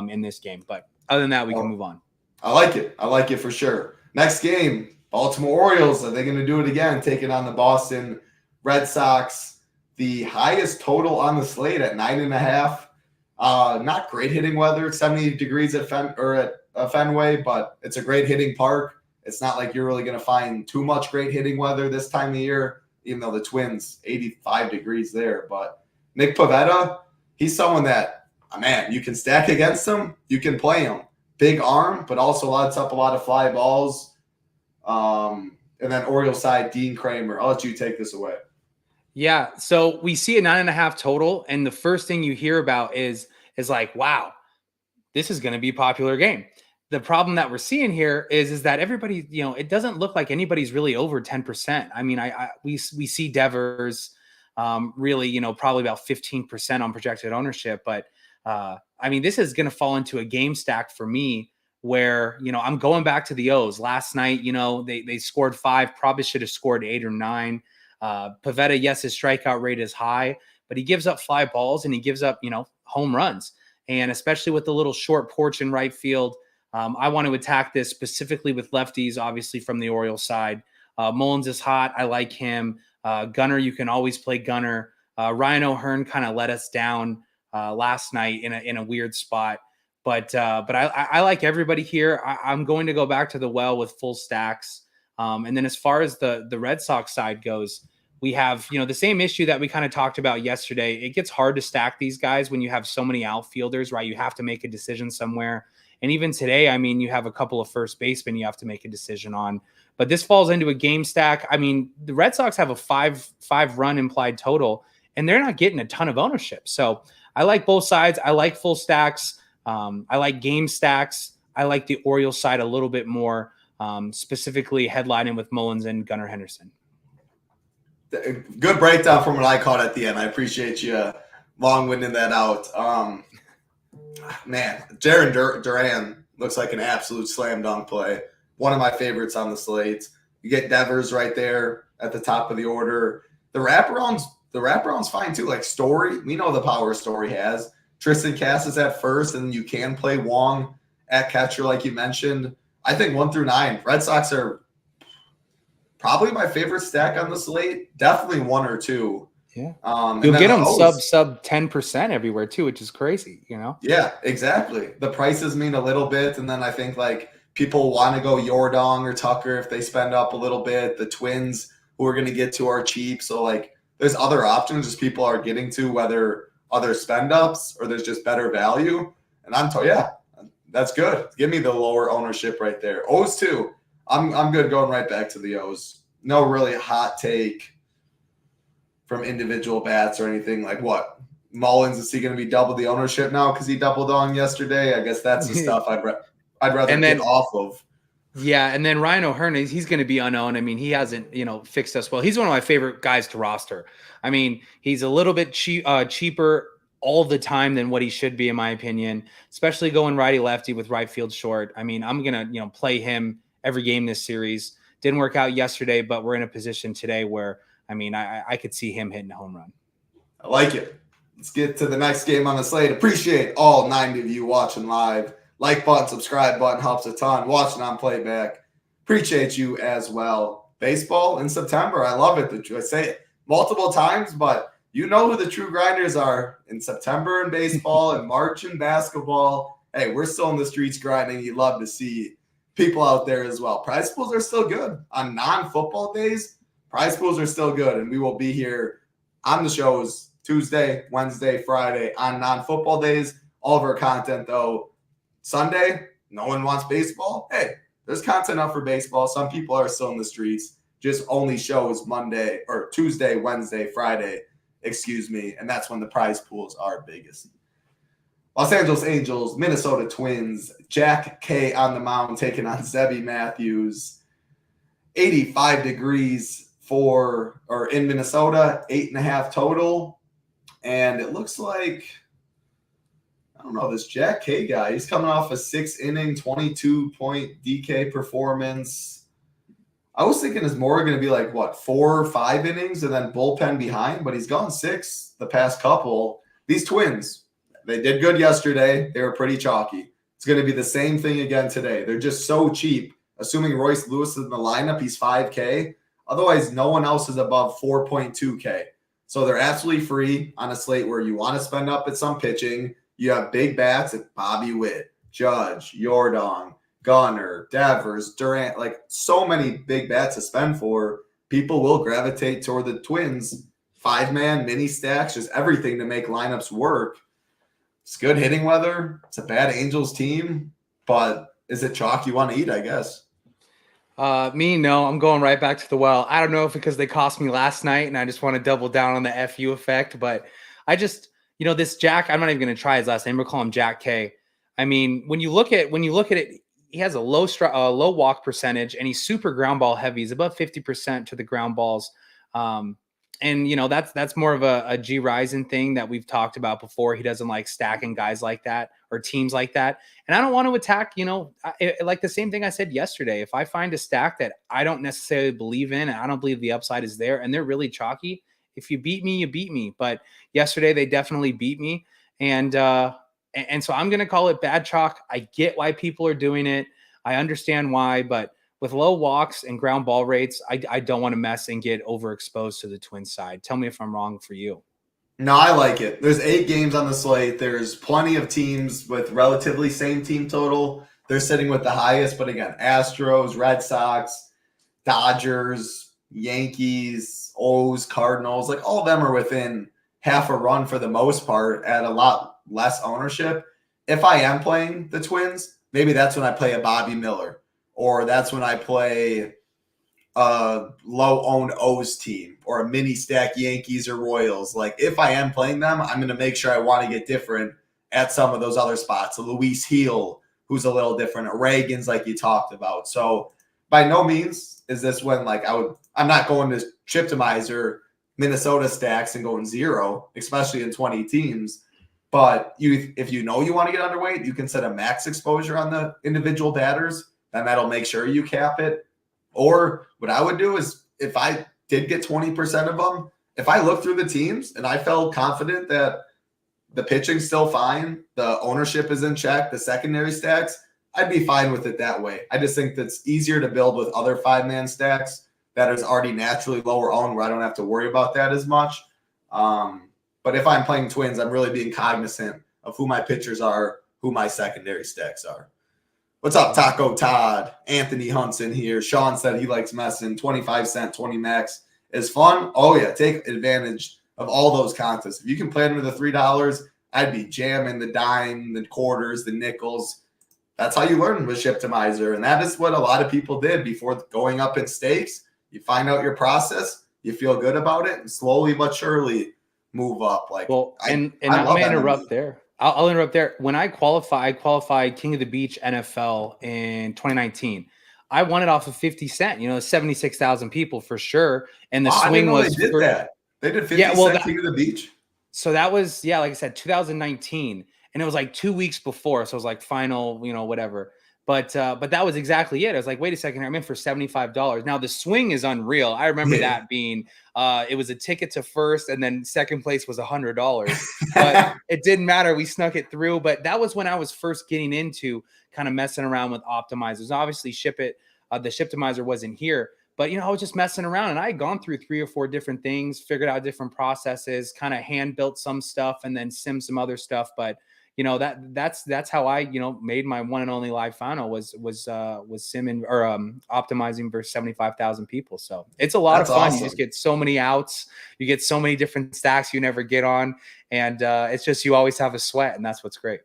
in this game. But other than that, we can move on. I like it. I like it for sure. Next game, Baltimore Orioles. Are they going to do it again? Taking on the Boston Red Sox, the highest total on the slate at 9.5. Not great hitting weather. 70 degrees at Fenway, but it's a great hitting park. It's not like you're really going to find too much great hitting weather this time of year, even though the Twins 85 degrees there. But Nick Pivetta, he's someone that, man, you can stack against him. You can play him. Big arm, but also lots up a lot of fly balls. And then Orioles side, Dean Kramer. I'll let you take this away. Yeah, so we see a 9.5 total, and the first thing you hear about is like, wow, this is going to be a popular game. The problem that we're seeing here is that everybody, it doesn't look like anybody's really over 10%. I mean, we see Devers really, probably about 15% on projected ownership, but I mean, this is going to fall into a game stack for me where, I'm going back to the O's. Last night, they scored 5, probably should have scored 8 or 9. Pivetta, yes, his strikeout rate is high, but he gives up fly balls and he gives up, home runs. And especially with the little short porch in right field, I want to attack this specifically with lefties, obviously from the Orioles side. Mullins is hot. I like him. Gunnar, you can always play Gunnar. Ryan O'Hearn kind of let us down last night in a weird spot. But I like everybody here. I'm going to go back to the well with full stacks. And then as far as the Red Sox side goes, we have, the same issue that we kind of talked about yesterday. It gets hard to stack these guys when you have so many outfielders, right? You have to make a decision somewhere. And even today, I mean, you have a couple of first basemen you have to make a decision on. But this falls into a game stack. I mean, the Red Sox have a five run implied total, and they're not getting a ton of ownership. So I like both sides. I like full stacks. I like game stacks. I like the Orioles side a little bit more, specifically headlining with Mullins and Gunnar Henderson. Good breakdown from what I caught at the end. I appreciate you long-winding that out. Man, Jarren Duran looks like an absolute slam dunk play. One of my favorites on the slate. You get Devers right there at the top of the order. The wraparound's fine too. Like Story, we know the power Story has. Tristan Cass is at first, and you can play Wong at catcher, like you mentioned. I think 1 through 9. Red Sox are probably my favorite stack on the slate. Definitely 1 or 2. Yeah. You'll get them sub 10% everywhere too, which is crazy, Yeah, exactly. The prices mean a little bit. And then I think like people want to go Yordong or Tucker if they spend up a little bit. The Twins who we're going to get to are cheap. So like there's other options just people are getting to, whether other spend ups or there's just better value. And that's good. Give me the lower ownership right there. O's too. I'm good going right back to the O's. No really hot take from individual bats or anything. Like what? Mullins, is he going to be double the ownership now because he doubled on yesterday? I guess that's the stuff I'd rather get off of. Yeah, and then Ryan O'Hearn, he's going to be unowned. I mean, he hasn't, fixed us well. He's one of my favorite guys to roster. I mean, he's a little bit cheaper all the time than what he should be, in my opinion, especially going righty-lefty with right field short. I mean, I'm going to, play him every game this series. Didn't work out yesterday, but we're in a position today where, I mean, I could see him hitting a home run. I like it. Let's get to the next game on the slate. Appreciate all 90 of you watching live. Like button, subscribe button helps a ton. Watching on playback. Appreciate you as well. Baseball in September. I love it. I say it multiple times, but you know who the true grinders are in September in baseball and March in basketball. Hey, we're still in the streets grinding. You love to see people out there as well. Prize pools are still good. On non-football days, prize pools are still good, and we will be here on the shows Tuesday, Wednesday, Friday on non-football days. All of our content, though, Sunday, no one wants baseball. Hey, there's content up for baseball. Some people are still in the streets. Just only shows Monday or Tuesday, Wednesday, Friday, and that's when the prize pools are biggest. Los Angeles Angels, Minnesota Twins, Jack K on the mound taking on Zebby Matthews. 85 degrees in Minnesota, 8.5 total. And it looks like, I don't know, this Jack K guy, he's coming off a 6-inning, 22-point DK performance. I was thinking it's more going to be like, 4 or 5 innings and then bullpen behind, but he's gone 6 the past couple. These Twins, they did good yesterday. They were pretty chalky. It's going to be the same thing again today. They're just so cheap. Assuming Royce Lewis is in the lineup, he's 5K. Otherwise, no one else is above 4.2K. So they're absolutely free on a slate where you want to spend up at some pitching. You have big bats at Bobby Witt, Judge, Yordan, Gunnar, Devers, Durant, like so many big bats to spend for. People will gravitate toward the Twins. 5-man, mini stacks, just everything to make lineups work. It's good hitting weather. It's a bad Angels team, but is it chalk you want to eat, I guess? No, I'm going right back to the well. I don't know if because they cost me last night and I just want to double down on the FU effect, but I just, this Jack, I'm not even going to try his last name. We'll call him Jack K. I mean, when you look at it, he has a low walk percentage and he's super ground ball heavy. He's above 50% to the ground balls. And that's more of a G Rising thing that we've talked about before. He doesn't like stacking guys like that or teams like that. And I don't want to attack, like the same thing I said yesterday. If I find a stack that I don't necessarily believe in, and I don't believe the upside is there, and they're really chalky, if you beat me, you beat me. But yesterday they definitely beat me. And so I'm going to call it bad chalk. I get why people are doing it. I understand why, but with low walks and ground ball rates, I don't want to mess and get overexposed to the Twins side. Tell me if I'm wrong for you. No, I like it. There's 8 games on the slate. There's plenty of teams with relatively same team total. They're sitting with the highest, but again, Astros, Red Sox, Dodgers, Yankees, O's, Cardinals, like all of them are within half a run for the most part at a lot less ownership. If I am playing the Twins, maybe that's when I play a Bobby Miller. Or that's when I play a low-owned O's team or a mini stack Yankees or Royals. Like, if I am playing them, I'm going to make sure I want to get different at some of those other spots. A Luis Heel, who's a little different. A Reagan's like you talked about. So, by no means is this when, I'm not going to Chiptimizer Minnesota stacks and going 0, especially in 20 teams. But if you know you want to get underweight, you can set a max exposure on the individual batters. Then that'll make sure you cap it. Or what I would do is if I did get 20% of them, if I look through the teams and I felt confident that the pitching's still fine, the ownership is in check, the secondary stacks, I'd be fine with it that way. I just think that's easier to build with other 5-man stacks that is already naturally lower owned where I don't have to worry about that as much. But if I'm playing Twins, I'm really being cognizant of who my pitchers are, who my secondary stacks are. What's up, Taco Todd? Anthony Hunt's in here. Sean said he likes messing. 25-cent, 20 max is fun. Oh, yeah. Take advantage of all those contests. If you can play under the $3, I'd be jamming the dime, the quarters, the nickels. That's how you learn with Shiptimizer. And that is what a lot of people did before going up in stakes. You find out your process. You feel good about it. And slowly but surely move up. I'm going to interrupt there. I'll interrupt there. When I qualified King of the Beach NFL in 2019. I won it off of 50 Cent, 76,000 people for sure. And the swing was they did that. They did 50 Cent King of the Beach. So that was, like I said, 2019. And it was like 2 weeks before. So it was like final, whatever. But that was exactly it. I was like, wait a second, I'm in for $75. Now the swing is unreal. I remember that being it was a ticket to first, and then second place was $100. But it didn't matter. We snuck it through. But that was when I was first getting into kind of messing around with optimizers. Obviously, SHIPIT, the Shiptimizer wasn't here. But, I was just messing around, and I had gone through 3 or 4 different things, figured out different processes, kind of hand built some stuff and then sim some other stuff. But that's how I, made my one and only live final was simming or optimizing for 75,000 people. So it's a lot of fun. Awesome. You just get so many outs, you get so many different stacks you never get on. And it's just, you always have a sweat, and that's what's great.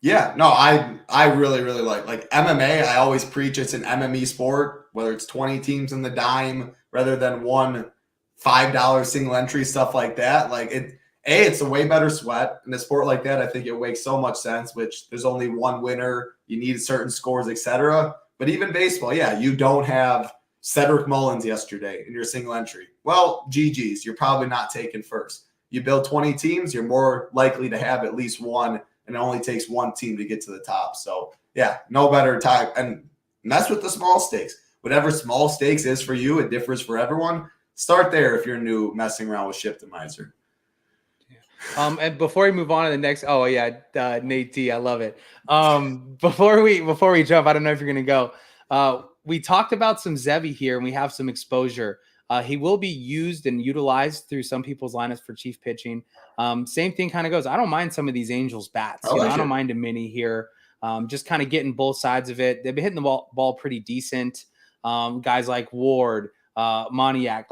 Yeah, no, I really, really like MMA. I always preach it's an MME sport, whether it's 20 teams in the dime rather than one $5 single entry, stuff like that. Like it's a way better sweat in a sport like that. I think it makes so much sense, which there's only one winner. You need certain scores, etc. But even baseball, yeah, you don't have Cedric Mullins yesterday in your single entry. Well, GG's, you're probably not taken first. You build 20 teams, you're more likely to have at least one, and it only takes one team to get to the top. So, yeah, no better time. And mess with the small stakes. Whatever small stakes is for you, it differs for everyone. Start there if you're new messing around with Shiptimizer. And before we move on to the next, Nate D, I love it. Before we jump, I don't know if you're going to go. We talked about some Zevi here, and we have some exposure. He will be used and utilized through some people's lineups for chief pitching. Same thing kind of goes. I don't mind some of these Angels bats. I don't mind a mini here. Just kind of getting both sides of it. They've been hitting the ball pretty decent. Guys like Ward, Moniak,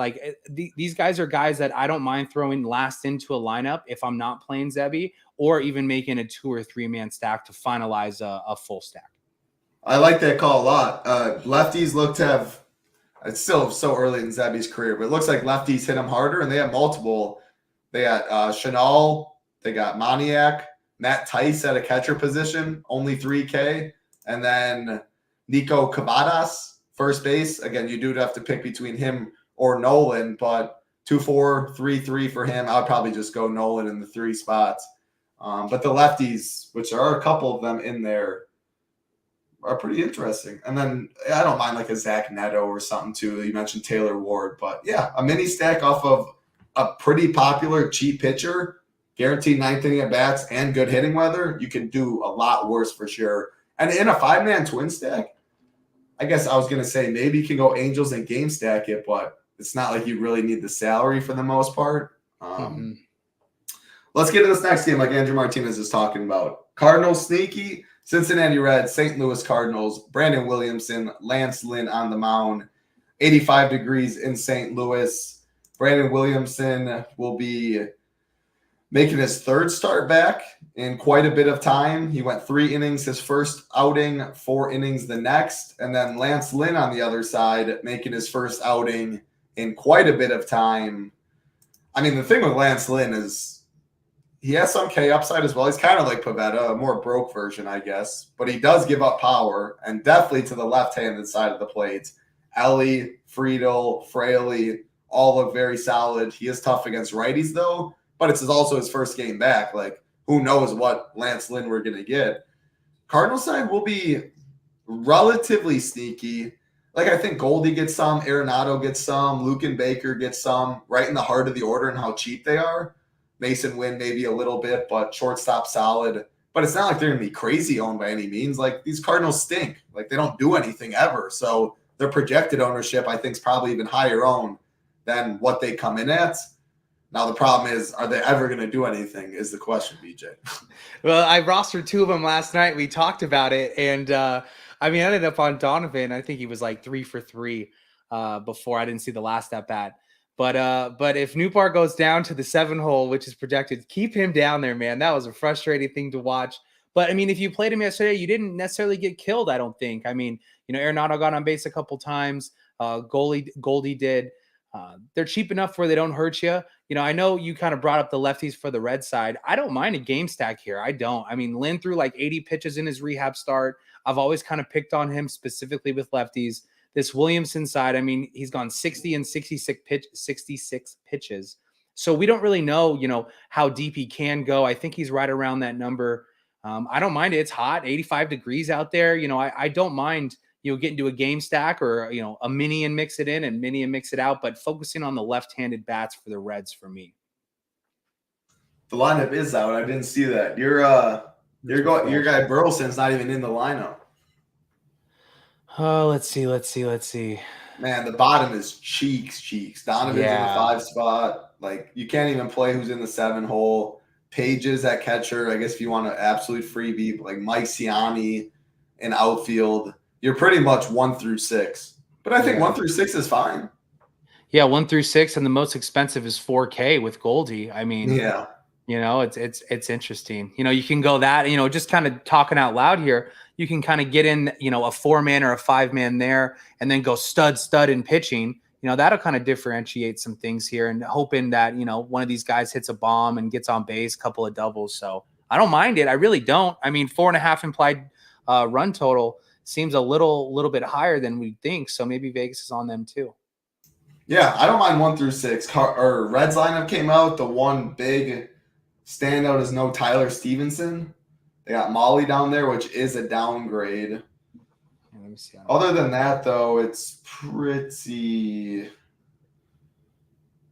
these guys are guys that I don't mind throwing last into a lineup if I'm not playing Zebi, or even making a 2 or 3 man stack to finalize a full stack. I like that call a lot. Lefties look to have, it's still so early in Zebi's career, but it looks like lefties hit him harder, and they have multiple. They got Chanel, they got Moniak, Matt Tice at a catcher position, only 3K, and then Nico Cavadas, first base. Again, you do have to pick between him or Nolan, but 2-4, 3-3 for him. I would probably just go Nolan in the 3 spots. But the lefties, which there are a couple of them in there, are pretty interesting. And then I don't mind like a Zach Neto or something too. You mentioned Taylor Ward, but yeah, a mini stack off of a pretty popular cheap pitcher, guaranteed 9th inning at bats and good hitting weather. You can do a lot worse for sure. And in a 5-man twin stack, I guess I was going to say maybe you can go Angels and game stack it, but it's not like you really need the salary for the most part. Let's get to this next game like Andrew Martinez is talking about. Cardinals sneaky, Cincinnati Reds, St. Louis Cardinals, Brandon Williamson, Lance Lynn on the mound, 85 degrees in St. Louis. Brandon Williamson will be making his 3rd start back in quite a bit of time. He went 3 innings his first outing, 4 innings the next. And then Lance Lynn on the other side making his first outing in quite a bit of time. I mean, the thing with Lance Lynn is he has some K upside as well. He's kind of like Pavetta, a more broke version, I guess. But he does give up power, and definitely to the left-handed side of the plate. Ellie, Friedel, Fraley, all look very solid. He is tough against righties, though. But it's also his first game back. Like, who knows what Lance Lynn we're going to get. Cardinal side will be relatively sneaky. Like, I think Goldie gets some, Arenado gets some, Luke and Baker gets some, right in the heart of the order and how cheap they are. Mason Wynn maybe a little bit, but shortstop solid. But it's not like they're going to be crazy owned by any means. Like, these Cardinals stink. Like, they don't do anything ever. So their projected ownership, I think, is probably even higher owned than what they come in at. Now, the problem is, are they ever going to do anything is the question, BJ. Well, I rostered 2 of them last night. We talked about it. And, I ended up on Donovan. I think he was like 3 for 3 before. I didn't see the last at bat. But if Newpark goes down to the 7 hole, which is projected, keep him down there, man. That was a frustrating thing to watch. But, if you played him yesterday, you didn't necessarily get killed, I don't think. Arenado got on base a couple times. Goldie did. They're cheap enough where they don't hurt you. I know you kind of brought up the lefties for the red side. I don't mind a game stack here. I don't. Lynn threw like 80 pitches in his rehab start. I've always kind of picked on him specifically with lefties. This Williamson side, he's gone 60 and 66 pitches. So we don't really know, how deep he can go. I think he's right around that number. I don't mind it. It's hot, 85 degrees out there. I don't mind, get into a game stack or, a mini and mix it in and mini and mix it out, but focusing on the left-handed bats for the Reds for me. The lineup is out. I didn't see that. Your guy Burleson's not even in the lineup. Oh, let's see. Man, the bottom is cheeks. Donovan's in the 5 spot. Like, you can't even play who's in the 7 hole. Pages at catcher. I guess if you want an absolute freebie, like Mike Ciani in outfield, you're pretty much 1 through 6. But I think 1 through 6 is fine. Yeah, 1 through 6, and the most expensive is 4K with Goldie. I mean, yeah. It's interesting. You can go that, just kind of talking out loud here, you can kind of get in, a 4-man or a 5-man there and then go stud in pitching. That'll kind of differentiate some things here, and hoping that, one of these guys hits a bomb and gets on base, couple of doubles. So I don't mind it. I really don't. I mean, 4.5 implied run total seems a little bit higher than we think. So maybe Vegas is on them too. Yeah, I don't mind 1 through 6. Reds lineup came out. The one big standout is no Tyler Stevenson. They got Molly down there, which is a downgrade. Let me see. Other than that, though, it's pretty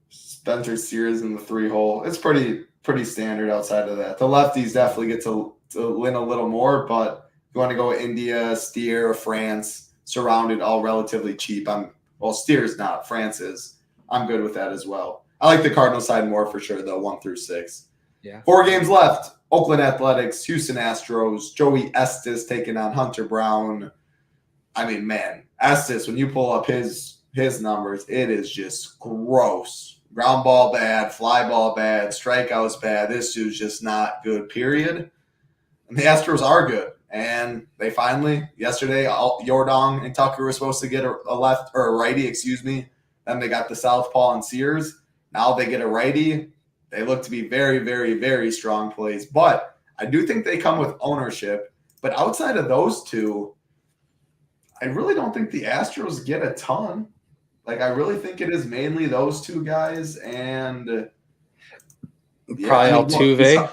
Spencer Sears in the 3 hole. It's pretty standard outside of that. The lefties definitely get to win a little more, but if you want to go India, Steer, France, surrounded, all relatively cheap. Steer's not. France is. I'm good with that as well. I like the Cardinal side more for sure, though, 1 through 6. Yeah. 4 games left. Oakland Athletics, Houston Astros, Joey Estes taking on Hunter Brown. I mean, man, Estes, when you pull up his numbers, it is just gross. Ground ball bad, fly ball bad, strikeouts bad. This dude's just not good, period. And the Astros are good. And they finally, yesterday, Yordan and Tucker were supposed to get a left or a righty, Then they got the southpaw and Sears. Now they get a righty. They look to be very, very, very strong plays. But I do think they come with ownership. But outside of those two, I really don't think the Astros get a ton. Like, I really think it is mainly those 2 guys and probably Altuve.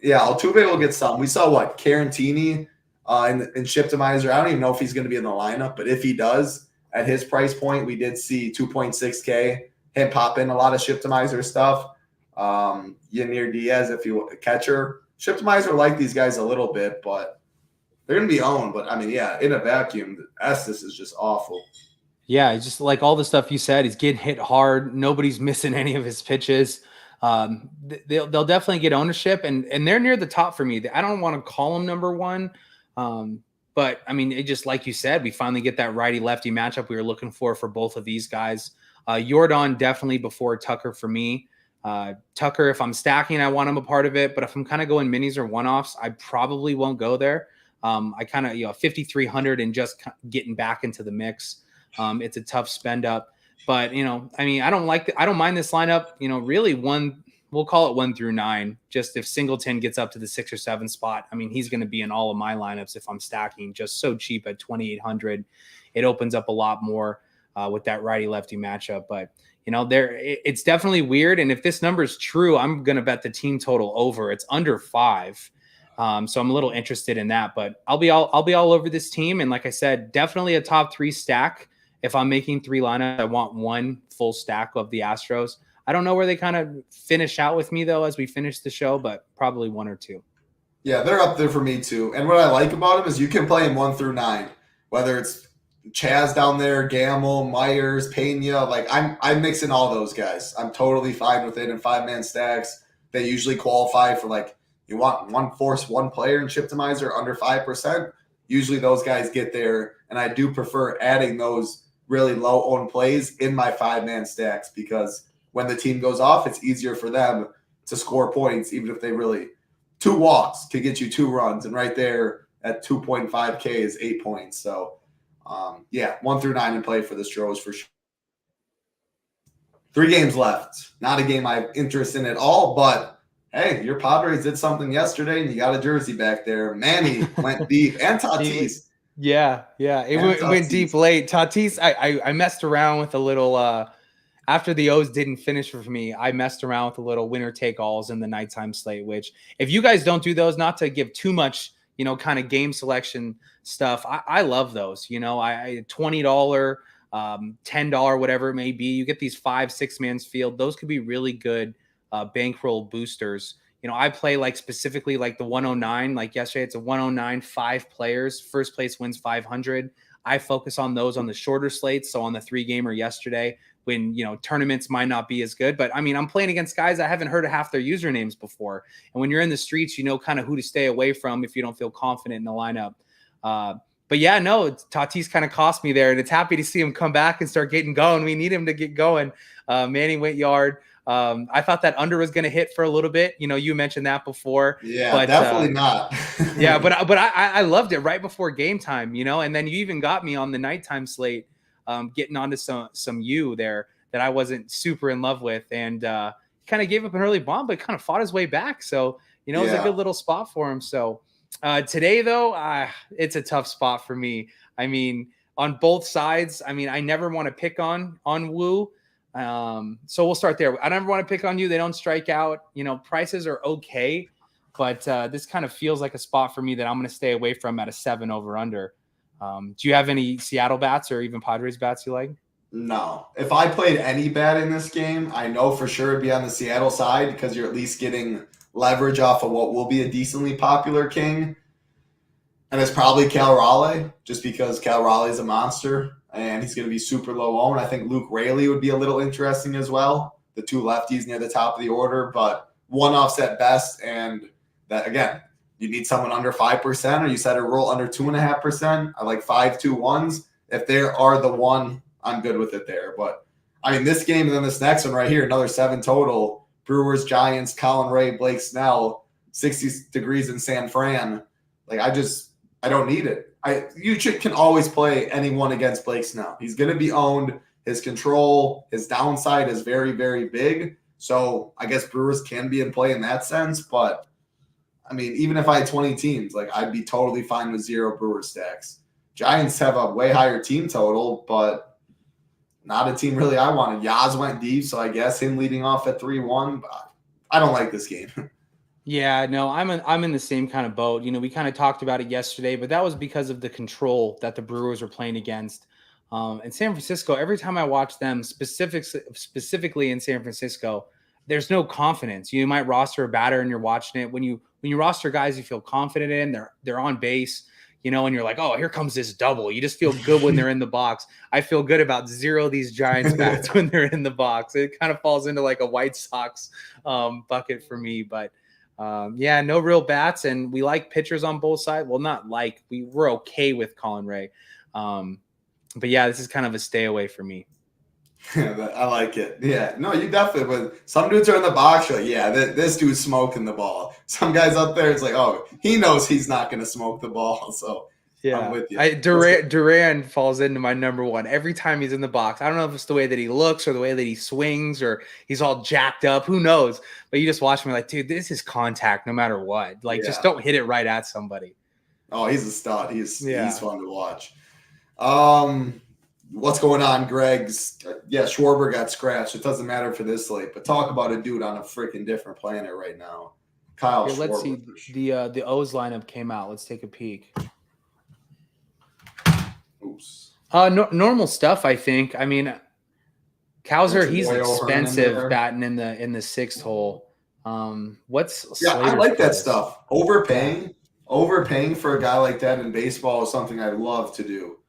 Altuve will get some. We saw Carantini in Shiptimizer. I don't even know if he's going to be in the lineup, but if he does, at his price point, we did see 2.6K him pop in a lot of Shiptimizer stuff. Yanir Diaz, if you catcher. Shiptimizer like these guys a little bit, but they're going to be owned. But, I mean, in a vacuum, Estes is just awful. Yeah, just like all the stuff you said, he's getting hit hard. Nobody's missing any of his pitches. They'll definitely get ownership, and they're near the top for me. I don't want to call them number 1, but, I mean, it just like you said, we finally get that righty-lefty matchup we were looking for both of these guys. Yordan definitely before Tucker for me. Tucker, if I'm stacking, I want him a part of it. But if I'm kind of going minis or one-offs, I probably won't go there. I kind of, 5,300 and just getting back into the mix. It's a tough spend up. But, I mean, I don't mind this lineup. Really we'll call it 1 through 9. Just if Singleton gets up to the 6 or 7 spot, I mean, he's going to be in all of my lineups if I'm stacking. Just so cheap at 2,800. It opens up a lot more with that righty-lefty matchup. But, it's definitely weird. And if this number is true, I'm going to bet the team total over. It's under 5. So I'm a little interested in that. But I'll be all over this team. And like I said, definitely a top 3 stack. If I'm making 3 lineups, I want 1 full stack of the Astros. I don't know where they kind of finish out with me, though, as we finish the show, but probably 1 or 2. Yeah, they're up there for me, too. And what I like about them is you can play them 1 through 9, whether it's Chaz down there, Gamble, Myers, Pena. Like, I'm mixing all those guys. I'm totally fine with it in 5-man stacks. They usually qualify for, like, you want one player in Shiptimizer under 5%. Usually those guys get there, and I do prefer adding those really low-owned plays in my 5-man stacks because when the team goes off, it's easier for them to score points, even if they really – 2 walks could get you 2 runs, and right there at 2.5K is 8 points. So, 1 through 9 in play for the Stros for sure. 3 games left. Not a game I have interest in at all, but – hey, your Padres did something yesterday, and you got a jersey back there. Manny went deep, and Tatis. Yeah. It went deep late. Tatis, I messed around with a little. I after the O's didn't finish for me, I messed around with a little winner take alls in the nighttime slate, which if you guys don't do those, not to give too much, kind of game selection stuff, I love those. I $20, $10, whatever it may be. You get these 5-6 man's field. Those could be really good bankroll boosters. I play like specifically like the 109, like yesterday, it's a 109, 5 players. First place wins 500. I focus on those on the shorter slates. So on the 3-gamer yesterday, when, tournaments might not be as good, but I mean, I'm playing against guys I haven't heard of half their usernames before. And when you're in the streets, kind of who to stay away from if you don't feel confident in the lineup. But yeah, no, Tatis kind of cost me there, and it's happy to see him come back and start getting going. We need him to get going. Manny went yard. I thought that under was going to hit for a little bit. You mentioned that before. Yeah, but, definitely not. Yeah, but I loved it right before game time, and then you even got me on the nighttime slate, getting onto some U there that I wasn't super in love with, and kind of gave up an early bomb, but kind of fought his way back. So, it was a good little spot for him. So today, though, it's a tough spot for me. I mean, on both sides, I never want to pick on Wu. So we'll start there. I never want to pick on you. They don't strike out. Prices are okay, but this kind of feels like a spot for me that I'm going to stay away from at a 7 over under. Do you have any Seattle bats or even Padres bats you like? No. If I played any bat in this game, I know for sure it'd be on the Seattle side because you're at least getting leverage off of what will be a decently popular king. And it's probably Cal Raleigh, just because Cal Raleigh's a monster and he's going to be super low owned. I think Luke Raley would be a little interesting as well. The 2 lefties near the top of the order, but one offset best. And that, again, you need someone under 5%, or you set a roll under 2.5%. I like 5-2-1s. If there are the one, I'm good with it there. But this game and then this next one right here, another 7 total. Brewers, Giants, Colin Ray, Blake Snell, 60 degrees in San Fran. I don't need it. You can always play anyone against Blake Snell. He's going to be owned. His control, his downside is very, very big. So I guess Brewers can be in play in that sense. But, even if I had 20 teams, I'd be totally fine with 0 Brewers stacks. Giants have a way higher team total, but not a team really I wanted. Yaz went deep, so I guess him leading off at 3-1. But I don't like this game. Yeah, no, I'm in the same kind of boat. We kind of talked about it yesterday, but that was because of the control that the Brewers were playing against. And San Francisco, every time I watch them, specifically in San Francisco, there's no confidence. You might roster a batter and you're watching it. When you roster guys you feel confident in, they're on base, and you're like, oh, here comes this double. You just feel good when they're in the box. I feel good about 0 of these Giants bats when they're in the box. It kind of falls into like a White Sox bucket for me, but yeah, no real bats, and we like pitchers on both sides. Well, not like we're okay with Colin Ray, but yeah, this is kind of a stay away for me. I like it. Yeah, no, you definitely. But some dudes are in the box. You're like, yeah, this dude's smoking the ball. Some guys up there, it's like, oh, he knows he's not going to smoke the ball. So yeah, I'm with you. Duran falls into my number 1 every time he's in the box. I don't know if it's the way that he looks or the way that he swings or he's all jacked up. Who knows? But you just watch me like, dude, this is contact no matter what. Just don't hit it right at somebody. Oh, he's a stud. He's fun to watch. What's going on, Greg's? Yeah, Schwarber got scratched. It doesn't matter for this slate, but talk about a dude on a freaking different planet right now. Kyle Schwarber. Let's see. The O's lineup came out. Let's take a peek. Oops. Normal stuff, I think. Kowser, he's expensive batting in the 6th hole. What's I like that stuff. Overpaying for a guy like that in baseball is something I love to do.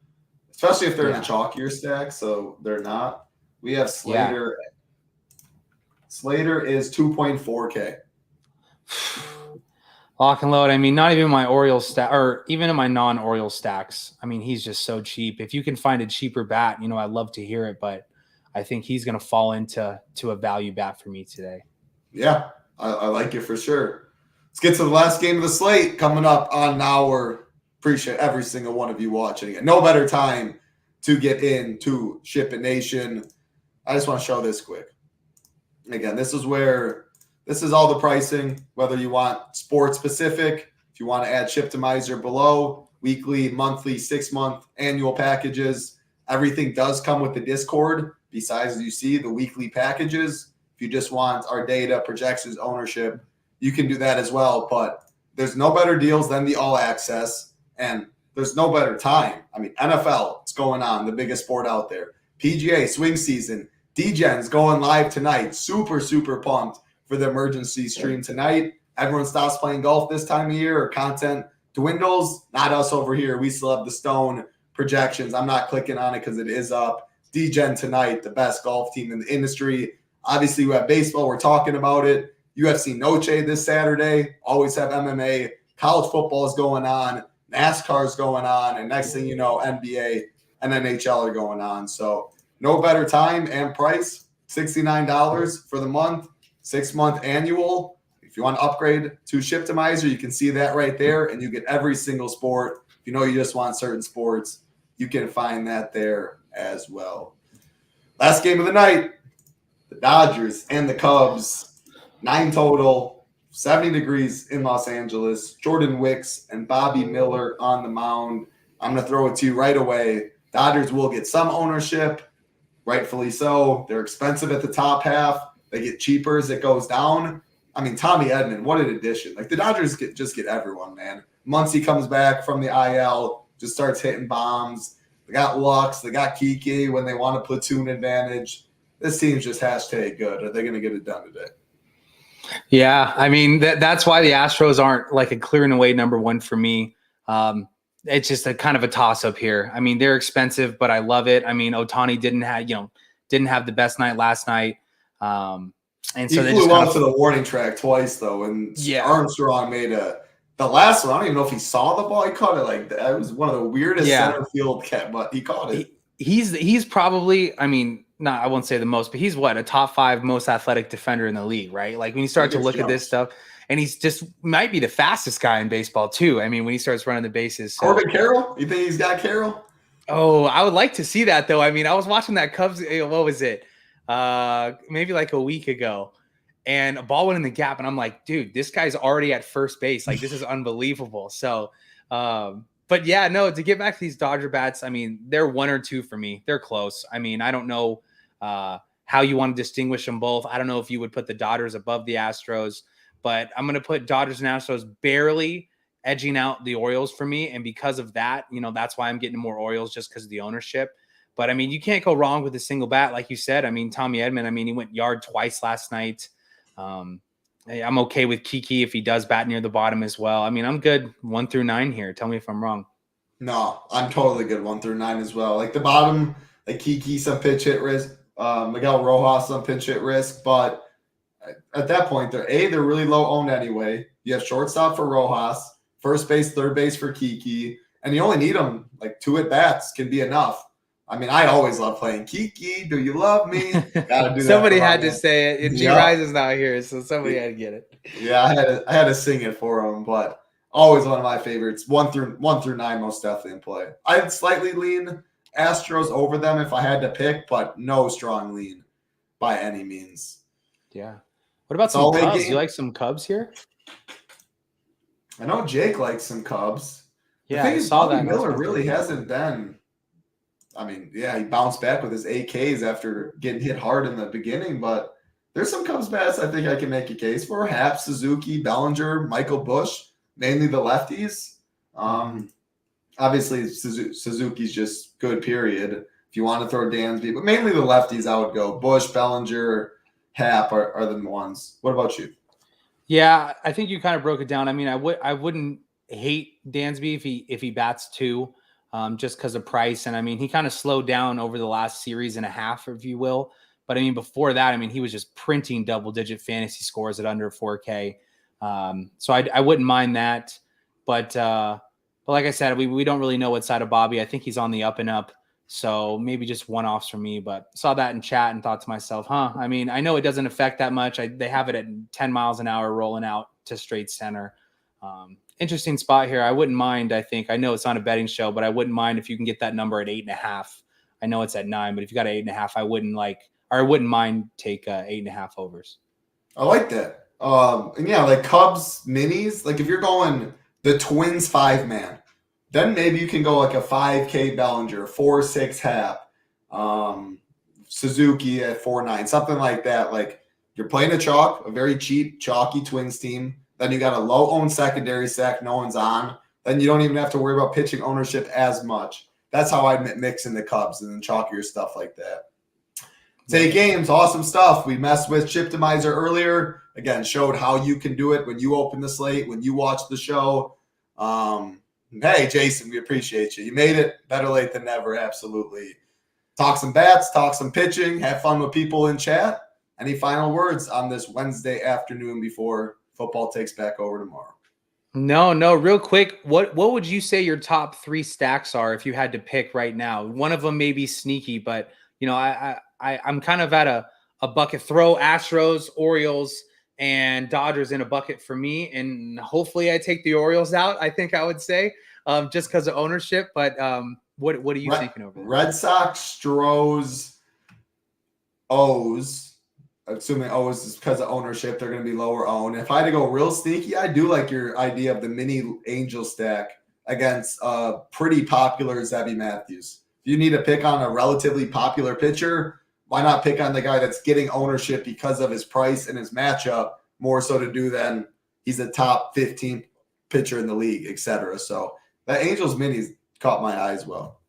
Especially if they're in a chalkier stack, so they're not. We have Slater. Yeah. Slater is 2.4K. Lock and load. Not even my Orioles stack, or even in my non-Orioles stacks. He's just so cheap. If you can find a cheaper bat, I'd love to hear it, but I think he's going to fall into a value bat for me today. Yeah, I like it for sure. Let's get to the last game of the slate coming up on our. Appreciate every single one of you watching it. No better time to get into SHIPIT Nation. I just want to show this quick. Again, this is all the pricing, whether you want sport specific, if you want to add Shiptimizer below, weekly, monthly, 6-month, annual packages. Everything does come with the Discord. Besides, you see the weekly packages. If you just want our data, projections, ownership, you can do that as well. But there's no better deals than the all access, and there's no better time. I mean, NFL, it's going on, the biggest sport out there. PGA, swing season. DGen's going live tonight. Super, super pumped for the emergency stream tonight. Everyone stops playing golf this time of year, or content dwindles. Not us over here. We still have the Stone projections. I'm not clicking on it because it is up. DGen tonight, the best golf team in the industry. Obviously, we have baseball. We're talking about it. UFC Noche this Saturday. Always have MMA. College football is going on. NASCAR is going on. And next thing you know, NBA and NHL are going on. So no better time and price. $69 for the month. 6-month annual. If you want to upgrade to Shiptimizer, you can see that right there. And you get every single sport. If you know you just want certain sports, you can find that there as well. Last game of the night. The Dodgers and the Cubs. 9 total, 70 degrees in Los Angeles. Jordan Wicks and Bobby Miller on the mound. I'm going to throw it to you right away. Dodgers will get some ownership, rightfully so. They're expensive at the top half. They get cheaper as it goes down. I mean, Tommy Edman, what an addition. Like, the Dodgers just get everyone, man. Muncy comes back from the IL, just starts hitting bombs. They got Lux. They got Kiki when they want a platoon advantage. This team's just hashtag good. Are they going to get it done today? Yeah, I mean, that's why the Astros aren't like a clear and away number one for me. It's just a kind of a toss-up here. I mean, they're expensive, but I love it. I mean, Ohtani didn't have the best night last night. And so he flew out to the warning track twice, though, and Armstrong made the last one. I don't even know if he saw the ball. He caught it like that. It was one of the weirdest center field but he caught it. He's probably, I mean, I won't say the most, but he's a top 5 most athletic defender in the league, right? Like when you start to look at this stuff, and he's just might be the fastest guy in baseball too. I mean, when he starts running the bases. So. Corbin Carroll? You think he's got Carroll? Oh, I would like to see that though. I mean, I was watching that Cubs. What was it? Maybe like a week ago, and a ball went in the gap, and I'm like, dude, this guy's already at first base. Like, this is unbelievable. So, but yeah, no, to get back to these Dodger bats, I mean, they're 1 or 2 for me. They're close. I mean, I don't know how you want to distinguish them both. I don't know if you would put the Dodgers above the Astros, but I'm going to put Dodgers and Astros barely edging out the Orioles for me. And because of that, that's why I'm getting more Orioles, just because of the ownership. But I mean, you can't go wrong with a single bat. Like you said, I mean, Tommy Edman, I mean, he went yard twice last night. I'm okay with Kiki if he does bat near the bottom as well. I mean, I'm good 1 through 9 here. Tell me if I'm wrong. No, I'm totally good 1 through 9 as well. Like the bottom, like Kiki, some pitch hit risk. Miguel Rojas, some pinch hit risk, but at that point, they're really low owned anyway. You have shortstop for Rojas, first base, third base for Kiki, and you only need them like 2 at bats can be enough. I mean, I always love playing Kiki. Do you love me? Gotta do somebody had to say it. G Rise is not here, so somebody had to get it. Yeah, I had to sing it for him, but always one of my favorites. 1 through 9, most definitely in play. I'd slightly lean Astros over them if I had to pick, but no strong lean by any means. Yeah. What about some Cubs? You like some Cubs here? I know Jake likes some Cubs. Yeah, I saw that. Miller really hasn't been. I mean, yeah, he bounced back with his AKs after getting hit hard in the beginning, but there's some Cubs bats I think I can make a case for. Happ, Suzuki, Bellinger, Michael Busch, mainly the lefties. Obviously, Suzuki's just good, period. If you want to throw Dansby, but mainly the lefties, I would go. Busch, Bellinger, Happ are the ones. What about you? Yeah, I think you kind of broke it down. I mean, I wouldn't hate Dansby if he bats 2, just because of price. And I mean, he kind of slowed down over the last series and a half, if you will. But I mean, before that, I mean, he was just printing double-digit fantasy scores at under 4K. So I wouldn't mind that. But like I said, we don't really know what side of Bobby. I think he's on the up and up. So maybe just one-offs for me. But saw that in chat and thought to myself, I mean, I know it doesn't affect that much. They have it at 10 miles an hour rolling out to straight center. Interesting spot here. I wouldn't mind, I know it's not a betting show, but I wouldn't mind if you can get that number at 8.5. I know it's at 9, but if you got 8.5, I wouldn't mind take 8.5 overs. I like that. And yeah, like Cubs minis, like if you're going the Twins 5-man, then maybe you can go like a 5K Bellinger, 4-6 Hap, Suzuki at 4-9, something like that. Like you're playing a very cheap, chalky Twins team. Then you got a low-owned secondary stack, no one's on. Then you don't even have to worry about pitching ownership as much. That's how I'd mix in the Cubs and then chalkier stuff like that. Take games, awesome stuff. We messed with Shiptimizer earlier. Again, showed how you can do it when you open the slate, when you watch the show. Hey, Jason, we appreciate you. You made it. Better late than never, absolutely. Talk some bats, talk some pitching, have fun with people in chat. Any final words on this Wednesday afternoon before football takes back over tomorrow? No, real quick. What would you say your top 3 stacks are if you had to pick right now? One of them may be sneaky, but I'm kind of at a bucket. Throw Astros, Orioles, and Dodgers in a bucket for me, and hopefully I take the Orioles out. I think I would say just because of ownership. But what are you thinking over there? Red Sox, Stros, O's. Assuming O's is because of ownership, they're going to be lower owned. If I had to go real sneaky, I do like your idea of the mini Angel stack against pretty popular Zebby Matthews. If you need to pick on a relatively popular pitcher, why not pick on the guy that's getting ownership because of his price and his matchup more so to do than he's a top 15 pitcher in the league, etc. So that Angels mini's caught my eye as well.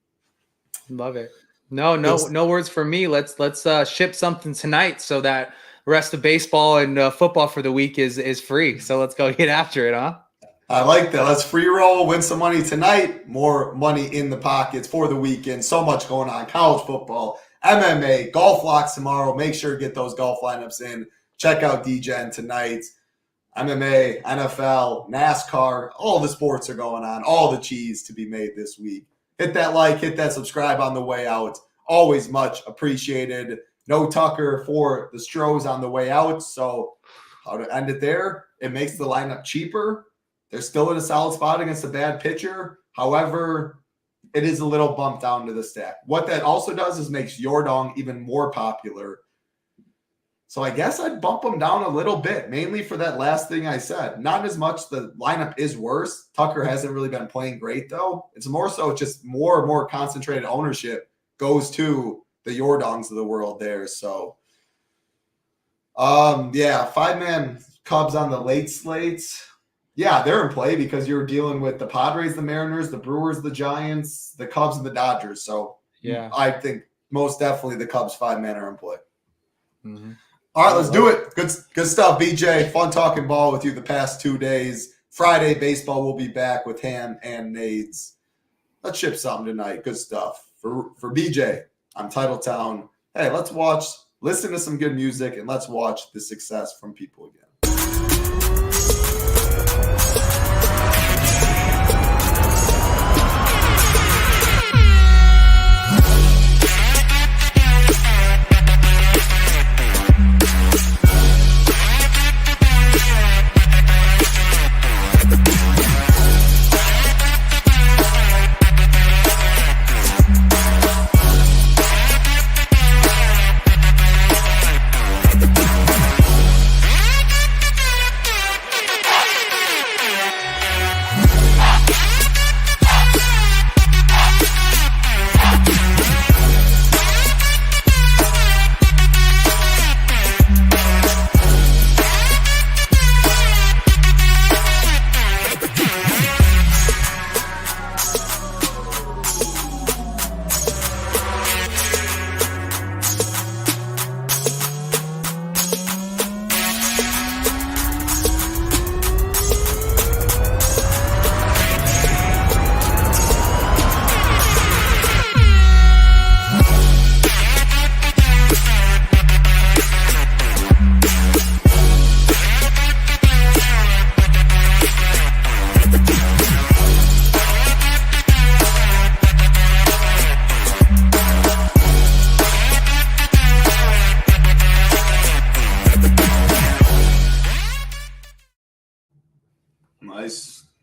Love it. No words for me. Let's ship something tonight so that the rest of baseball and football for the week is free. So let's go get after it, huh? I like that. Let's free roll, win some money tonight, more money in the pockets for the weekend. So much going on. College football, MMA, golf locks tomorrow. Make sure to get those golf lineups in. Check out DGen tonight. MMA, NFL, NASCAR, all the sports are going on. All the cheese to be made this week. Hit that like, hit that subscribe on the way out. Always much appreciated. No Tucker for the Stros on the way out. So how to end it there? It makes the lineup cheaper. They're still in a solid spot against a bad pitcher. However, it is a little bumped down to the stack. What that also does is makes Yordong even more popular. So I guess I'd bump them down a little bit, mainly for that last thing I said. Not as much the lineup is worse. Tucker hasn't really been playing great, though. It's more so just more and more concentrated ownership goes to the Yordongs of the world there. So, yeah, 5-man Cubs on the late slates. Yeah, they're in play because you're dealing with the Padres, the Mariners, the Brewers, the Giants, the Cubs, and the Dodgers. So, yeah, I think most definitely the Cubs 5-man are in play. Mm-hmm. All right, let's do it. Good stuff, BJ. Fun talking ball with you the past 2 days. Friday, baseball will be back with Ham and Nades. Let's ship something tonight. Good stuff. For BJ, I'm Titletown. Hey, let's listen to some good music, and let's watch the success from people again.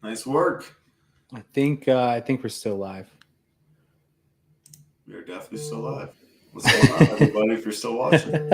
Nice work. I think we're still live. We're definitely still live. What's going on, everybody, if you're still watching?